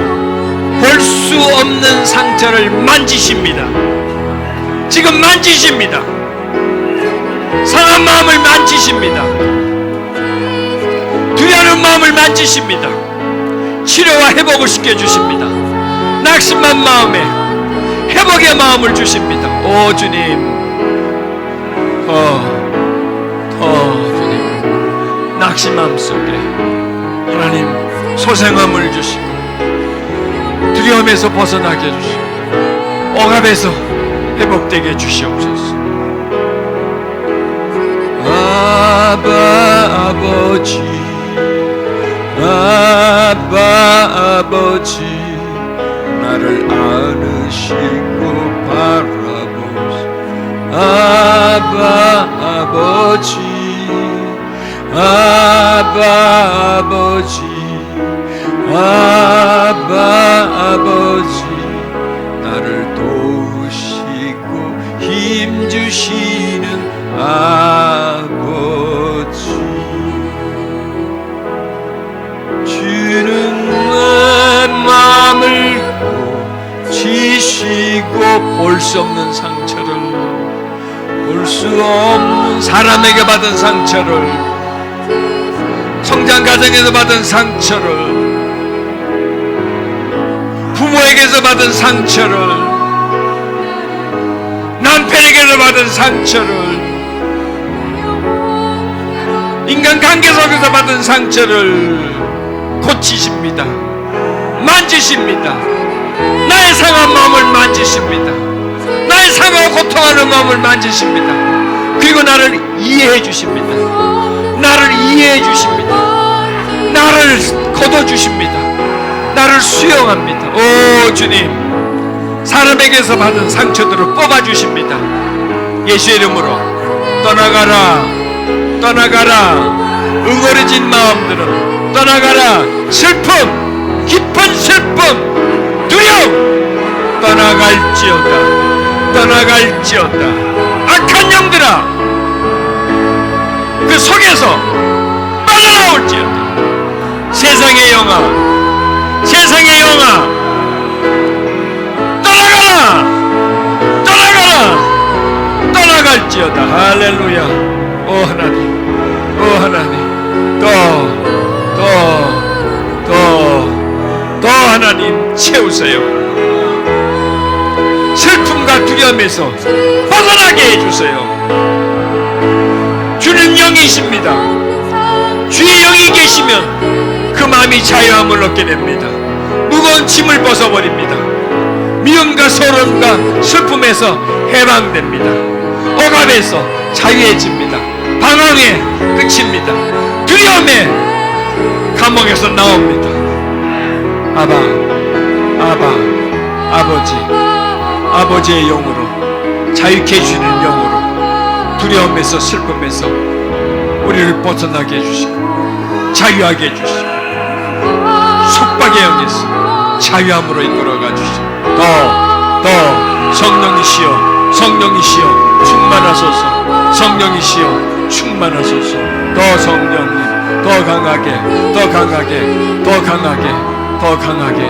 볼 수 없는 상처를 만지십니다. 지금 만지십니다. 상한 마음을 만지십니다. 두려운 마음을 만지십니다. 치료와 회복을 시켜주십니다. 낙심한 마음에 회복의 마음을 주십니다. 오 주님, 주님, 낙심함 속에 하나님 소생함을 주시고 두려움에서 벗어나게 해주시고 억압에서 회복되게 해주시옵소서. 아바 아버지, 아바 아버지, 나를 안으시고 바라보시. 아바 아버지, 아바 아버지, 아바 아버지, 나를 도우시고 힘주시는 아버지. 주는 내 마음을 고치시고 볼 수 없는 상처를, 볼 수 없는 사람에게 받은 상처를, 성장 과정에서 받은 상처를, 부모에게서 받은 상처를, 남편에게서 받은 상처를, 인간관계 속에서 받은 상처를 고치십니다. 만지십니다. 나의 상한 마음을 만지십니다. 소통하는 마음을 만지십니다. 그리고 나를 이해해 주십니다. 나를 이해해 주십니다. 나를 걷어주십니다. 나를 수용합니다. 오 주님, 사람에게서 받은 상처들을 뽑아주십니다. 예수의 이름으로 떠나가라, 떠나가라. 응어려진 마음들은 떠나가라. 슬픔, 깊은 슬픔, 두려움 떠나갈지어다, 떠나갈지어다. 악한 영들아, 그 속에서 빠져나올지어다. 세상의 영아, 세상의 영아, 떠나가라, 떠나가라, 떠나갈지어다. 할렐루야. 오 하나님, 오 하나님, 더 하나님 채우세요. 슬픔과 두려움에서 벗어나게 해주세요. 주는 영이십니다. 주의 영이 계시면 그 마음이 자유함을 얻게 됩니다. 무거운 짐을 벗어버립니다. 미움과 서름과 슬픔에서 해방됩니다. 억압에서 자유해집니다. 방황의 끝입니다. 두려움의 감옥에서 나옵니다. 아바, 아바, 아버지, 아버지의 영으로, 자유케 해주시는 영으로 두려움에서 슬픔에서 우리를 벗어나게 해주시고 자유하게 해주시고 속박의 영에서 자유함으로 이끌어가 주시고 더 성령이시여, 성령이시여 충만하소서, 성령이시여 충만하소서. 더 성령님, 더 강하게, 더 강하게, 더 강하게, 더 강하게.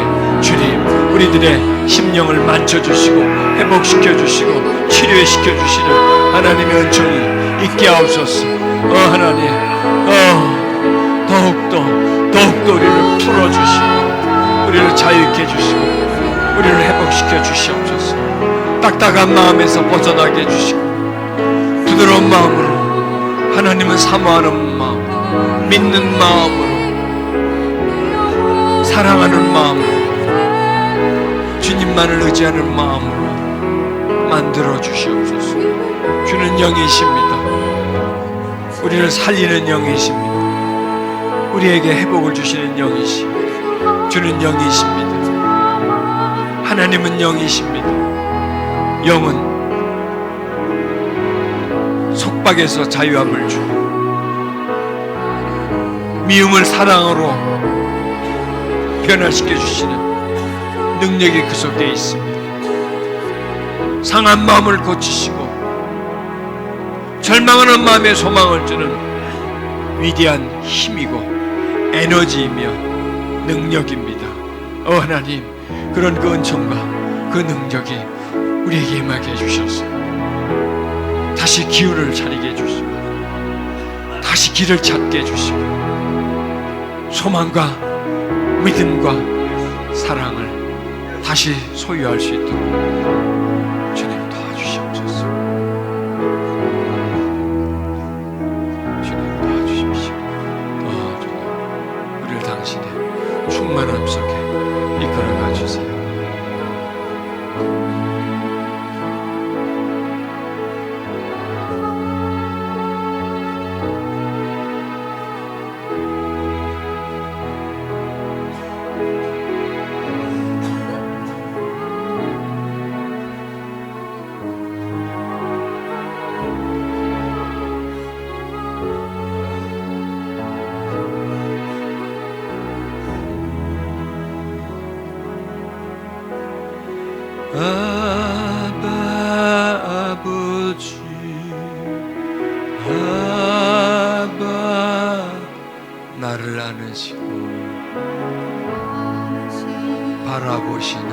주님, 우리들의 심령을 만져주시고 회복시켜주시고 치료시켜주시는 하나님의 은총이 있게 하옵소서. 하나님, 더욱더 우리를 풀어주시고 우리를 자유케 해주시고 우리를 회복시켜 주시옵소서. 딱딱한 마음에서 벗어나게 해주시고 부드러운 마음으로, 하나님은 사모하는 마음, 믿는 마음으로, 사랑하는 마음으로, 주님만을 의지하는 마음으로 만들어 주시옵소서. 주는 영이십니다. 우리를 살리는 영이십니다. 우리에게 회복을 주시는 영이십니다. 주는 영이십니다. 하나님은 영이십니다. 영은 속박에서 자유함을 주고 미움을 사랑으로 변화시켜 주시는 능력이 그 속에 있습니다. 상한 마음을 고치시고 절망하는 마음에 소망을 주는 위대한 힘이고 에너지이며 능력입니다. 하나님, 그런 그 은총과 그 능력이 우리에게 임하게 해주셔서 다시 기운을 차리게 해주시고 다시 길을 찾게 해주시고 소망과 믿음과 사랑을 다시 소유할 수 있도록 주님 도와주시옵소서. 주님 도와주십시오. 주님, 우리를 당신의 충만함 속에 이끌어가 주세요. 아바 아버지, 아바 나를 안으시고 바라보시는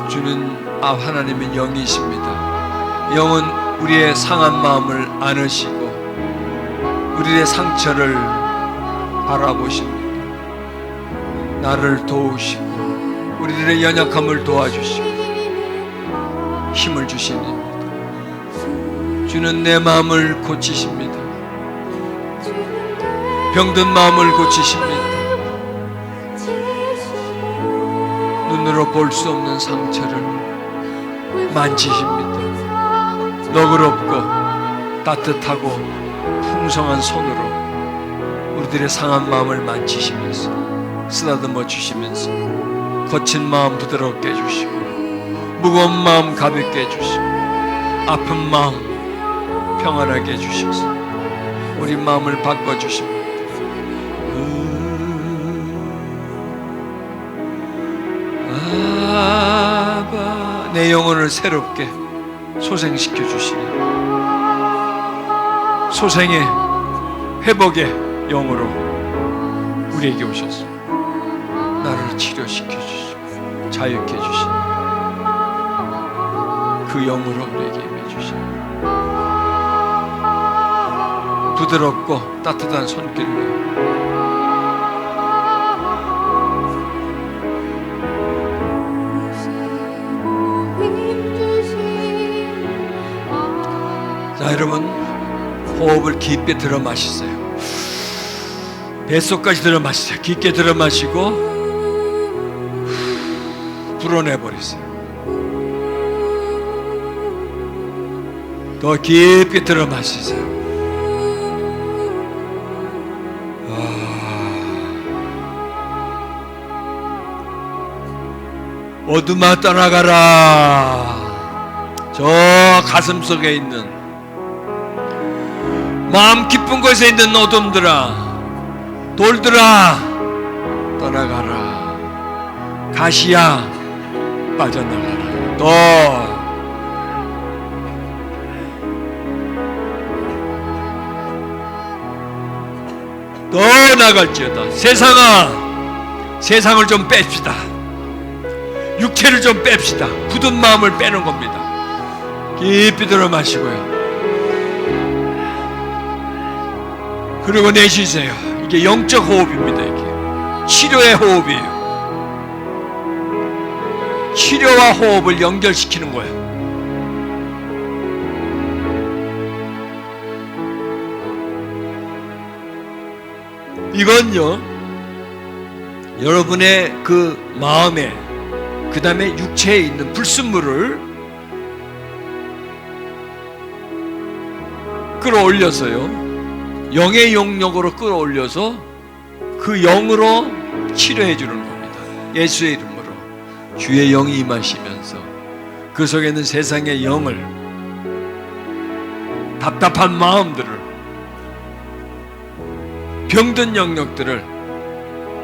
주는 하나님은 영이십니다. 영은 우리의 상한 마음을 안으시고 우리의 상처를 바라보십니다. 나를 도우시고 우리들의 연약함을 도와주시고 힘을 주십니다. 주는 내 마음을 고치십니다. 병든 마음을 고치십니다. 눈으로 눈으로 볼 수 없는 상처를 만지십니다. 너그럽고 따뜻하고 풍성한 손으로 우리들의 상한 마음을 만지시면서 쓰다듬어 주시면서 거친 마음 부드럽게 해주시고 무거운 마음 가볍게 해주시고 아픈 마음 평안하게 해주셔서 우리 마음을 바꿔주십니다. 아바, 내 영혼을 새롭게 소생시켜 주시니 소생의 회복의 영으로 우리에게 오셔서 나를 치료시켜 주시고 자유케 주시니 그 영으로 우리에게 임해 주시니 부드럽고 따뜻한 손길로 자, 여러분 호흡을 깊게 들어 마시세요. 뱃속까지 들어 마시세요. 깊게 들어 마시고 불어내 버리세요. 더 깊게 들어 마시세요. 어둠아 떠나가라. 저 가슴 속에 있는 마음 깊은 곳에 있는 어둠들아, 돌들아 떠나가라. 가시야 빠져나가라. 더 나갈지어다. 세상아, 세상을 좀 뺍시다. 육체를 좀 뺍시다. 굳은 마음을 빼는 겁니다. 깊이 들어 마시고요. 그리고 내쉬세요. 이게 영적 호흡입니다. 이게 치료의 호흡이에요. 치료와 호흡을 연결시키는 거예요. 이건요, 여러분의 그 마음에, 그 다음에 육체에 있는 불순물을 끌어올려서요, 영의 영역으로 끌어올려서 그 영으로 치료해 주는 겁니다. 예수의 이름으로 주의 영이 임하시면서 그 속에 있는 세상의 영을, 답답한 마음들을, 병든 영역들을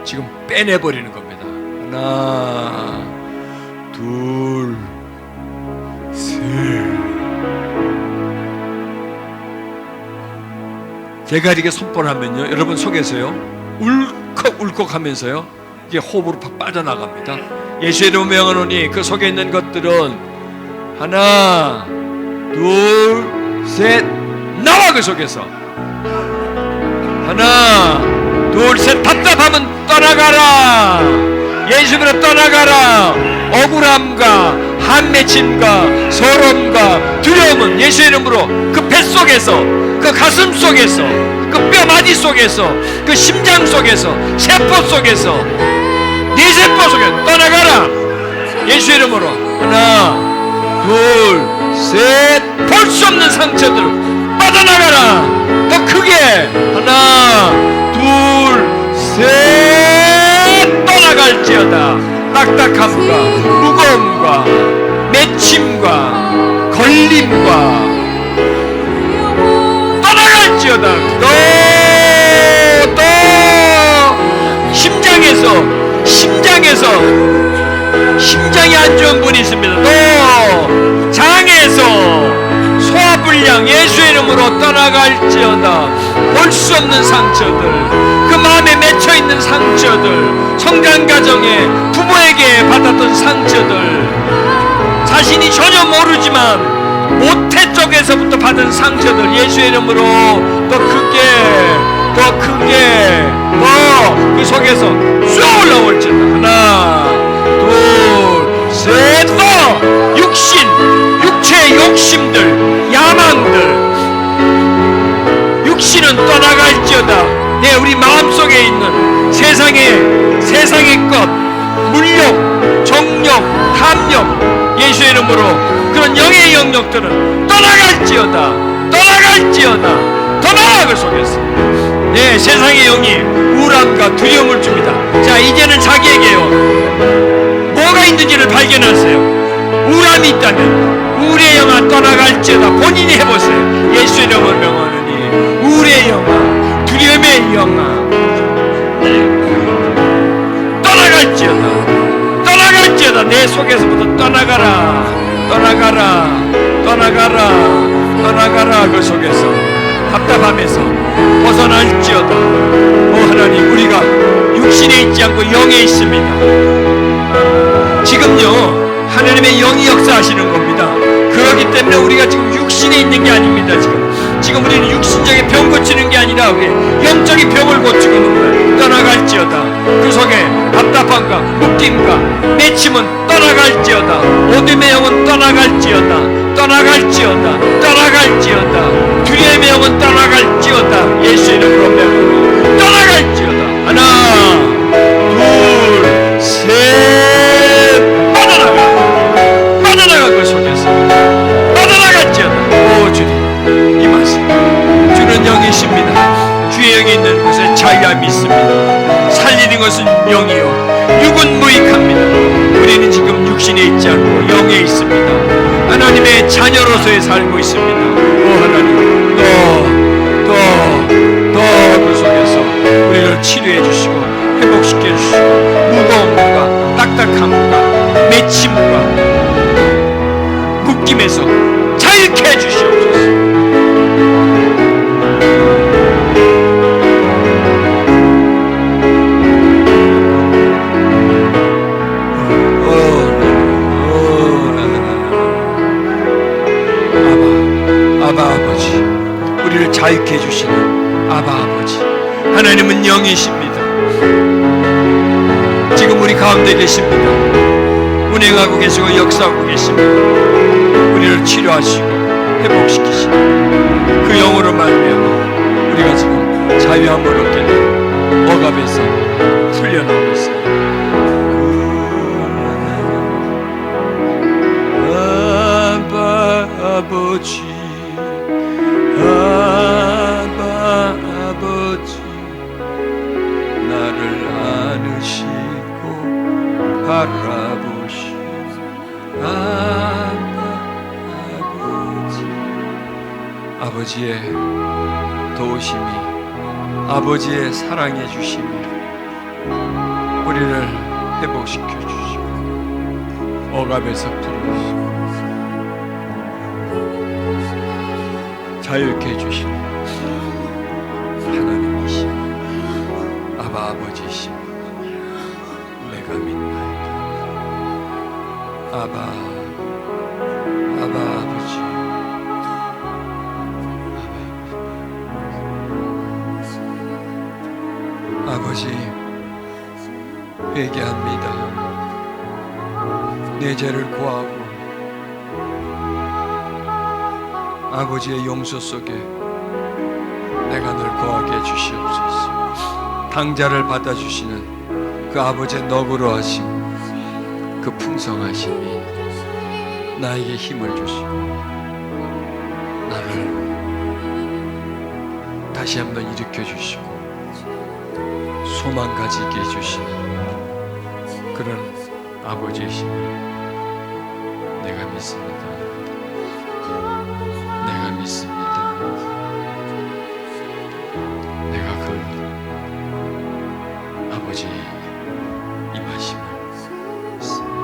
지금 빼내버리는 겁니다. 하나, 둘, 셋. 제가 이렇게 손볼하면요, 여러분 속에서요 울컥울컥 하면서요 이게 호흡으로 팍 빠져나갑니다. 예수의 이름으로 명하노니 그 속에 있는 것들은 하나, 둘, 셋, 나와. 그 속에서 하나, 둘, 셋. 답답하면 떠나가라. 예수님으로 떠나가라. 억울함과 한맺힘과 서러움과 두려움은 예수의 이름으로 그 뱃속에서, 그 가슴 속에서, 그 뼈마디 속에서, 그 심장 속에서, 세포 속에서, 네 세포 속에 떠나가라. 예수의 이름으로 하나, 둘, 셋. 볼 수 없는 상처들 빠져나가라. 더 크게 하나, 둘, 셋. 떠나갈지어다. 딱딱함과 무거움과 맺힘과 걸림과 떠나갈지어다. 또 심장이 안 좋은 분이 있습니다. 또 장에서 소화불량 예수의 이름으로 떠나갈지어다. 볼 수 없는 상처들, 그 마음에 맺혀있는 상처들, 성장가정에 부모에게 받았던 상처들, 자신이 전혀 모르지만 모태 쪽에서부터 받은 상처들 예수의 이름으로 더 크게 그 속에서 쏘 올라올지어다. 하나, 둘, 셋. 또 육체의 욕심들, 야망들, 육신은 떠나갈지어다. 우리 마음속에 있는 세상의 것, 물욕, 정력, 탐욕, 예수의 이름으로 그런 영의 영역들은 떠나갈지어다, 떠나갈지어다, 떠나가 그 속에서. 네, 세상의 영이 우울함과 두려움을 줍니다. 자, 이제는 자기에게요, 뭐가 있는지를 발견하세요. 우울함이 있다면 우울의 영아 떠나갈지어다. 본인이 해보세요. 예수의 이름을 명하느니 우울의 영아, 두려움의 영아 떠나갈지어다, 떠나갈지어다. 내 속에서부터 떠나가라, 떠나가라, 떠나가라, 떠나가라. 그 속에서 답답함에서 벗어날지어다. 오 하나님, 우리가 육신에 있지 않고 영에 있습니다. 지금요 하나님의 영이 역사하시는 겁니다. 그렇기 때문에 우리가 지금 육신에 있는 게 아닙니다. 지금 우리는 육신적인 병 고치는 게 아니라 영적인 병을 고치고 있는 거예요. 떠나갈지어다. 그 속에 답답함과 묶임과 맺힘은 떠나갈지어다. 어둠의 영은 떠나갈지어다, 떠나갈지어다, 떠나갈지어다. 두려움의 영은 떠나갈지어다. 예수 이름으로 명하노니 떠나갈지어다. 하나, 둘, 셋. 빠져나가, 빠져나가. 그 속에서 빠져나갈지어다. 오 주님, 이 말씀, 주는 영이십니다. 주의 영이 있는 곳에 자유함이 있습니다. 살리는 것은 영이요 육은 무익합니다. 우리는 지금 육신에 있지 않고 영에 있습니다. 하나님의 자녀로서의 살고 있습니다. 오 하나님, 그 속에서 우리를 치료해 주시고 회복시켜 주시고 무거움과 딱딱함과 맺힘과 묶임에서 자유케 해 주시옵소서. 아바 아버지, 우리를 자유케 해주시는 아바 아버지, 하나님은 영이십니다. 지금 우리 가운데 계십니다. 운행하고 계시고 역사하고 계십니다. 우리를 치료하시고 회복시키시는 그 영으로 말미암아 우리가 지금 자유함을 얻게 되고 억압에서 풀려나오고 있습니다. 아바 아버지, 아바 아버지, 나를 안으시고 바라보시고 아바 아버지. 아버지의 도우심이, 아버지의 사랑해 주심이 우리를 회복시켜 주시고 억압에서 풀어주시고 자유케 해주시는 하나님이시니 아바 아버지이시니 내가 믿나이다. 아바 아버지, 아버지 회개합니다. 내 죄를 고하고 아버지의 용서 속에 내가 늘 거하게 해주시옵소서. 당자를 받아주시는 그 아버지의 너그러하심, 그 풍성하심이 나에게 힘을 주시고 나를 다시 한번 일으켜 주시고 소망 가지게 해주시는 그런 아버지이심을 내가 믿습니다. 내가 믿습니다. 내가 그 아버지 임하심을 믿습니다.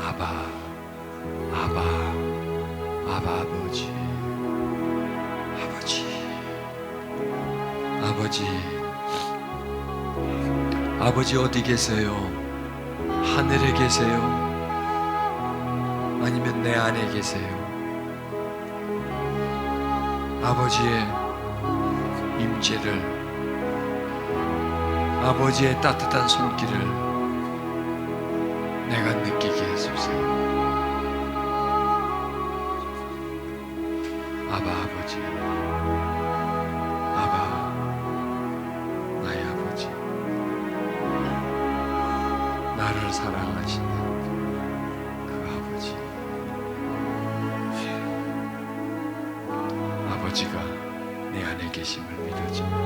아바 아버지, 아버지 어디 계세요? 하늘에 계세요? 아니면 내 안에 계세요? 아버지의 임재를, 아버지의 따뜻한 손길을 내가 느끼게 해주세요. 아바 아버지, 아바 나의 아버지, 나를 사랑하시는 그 아버지, 아버지가 내 안에 계심을 믿어줘.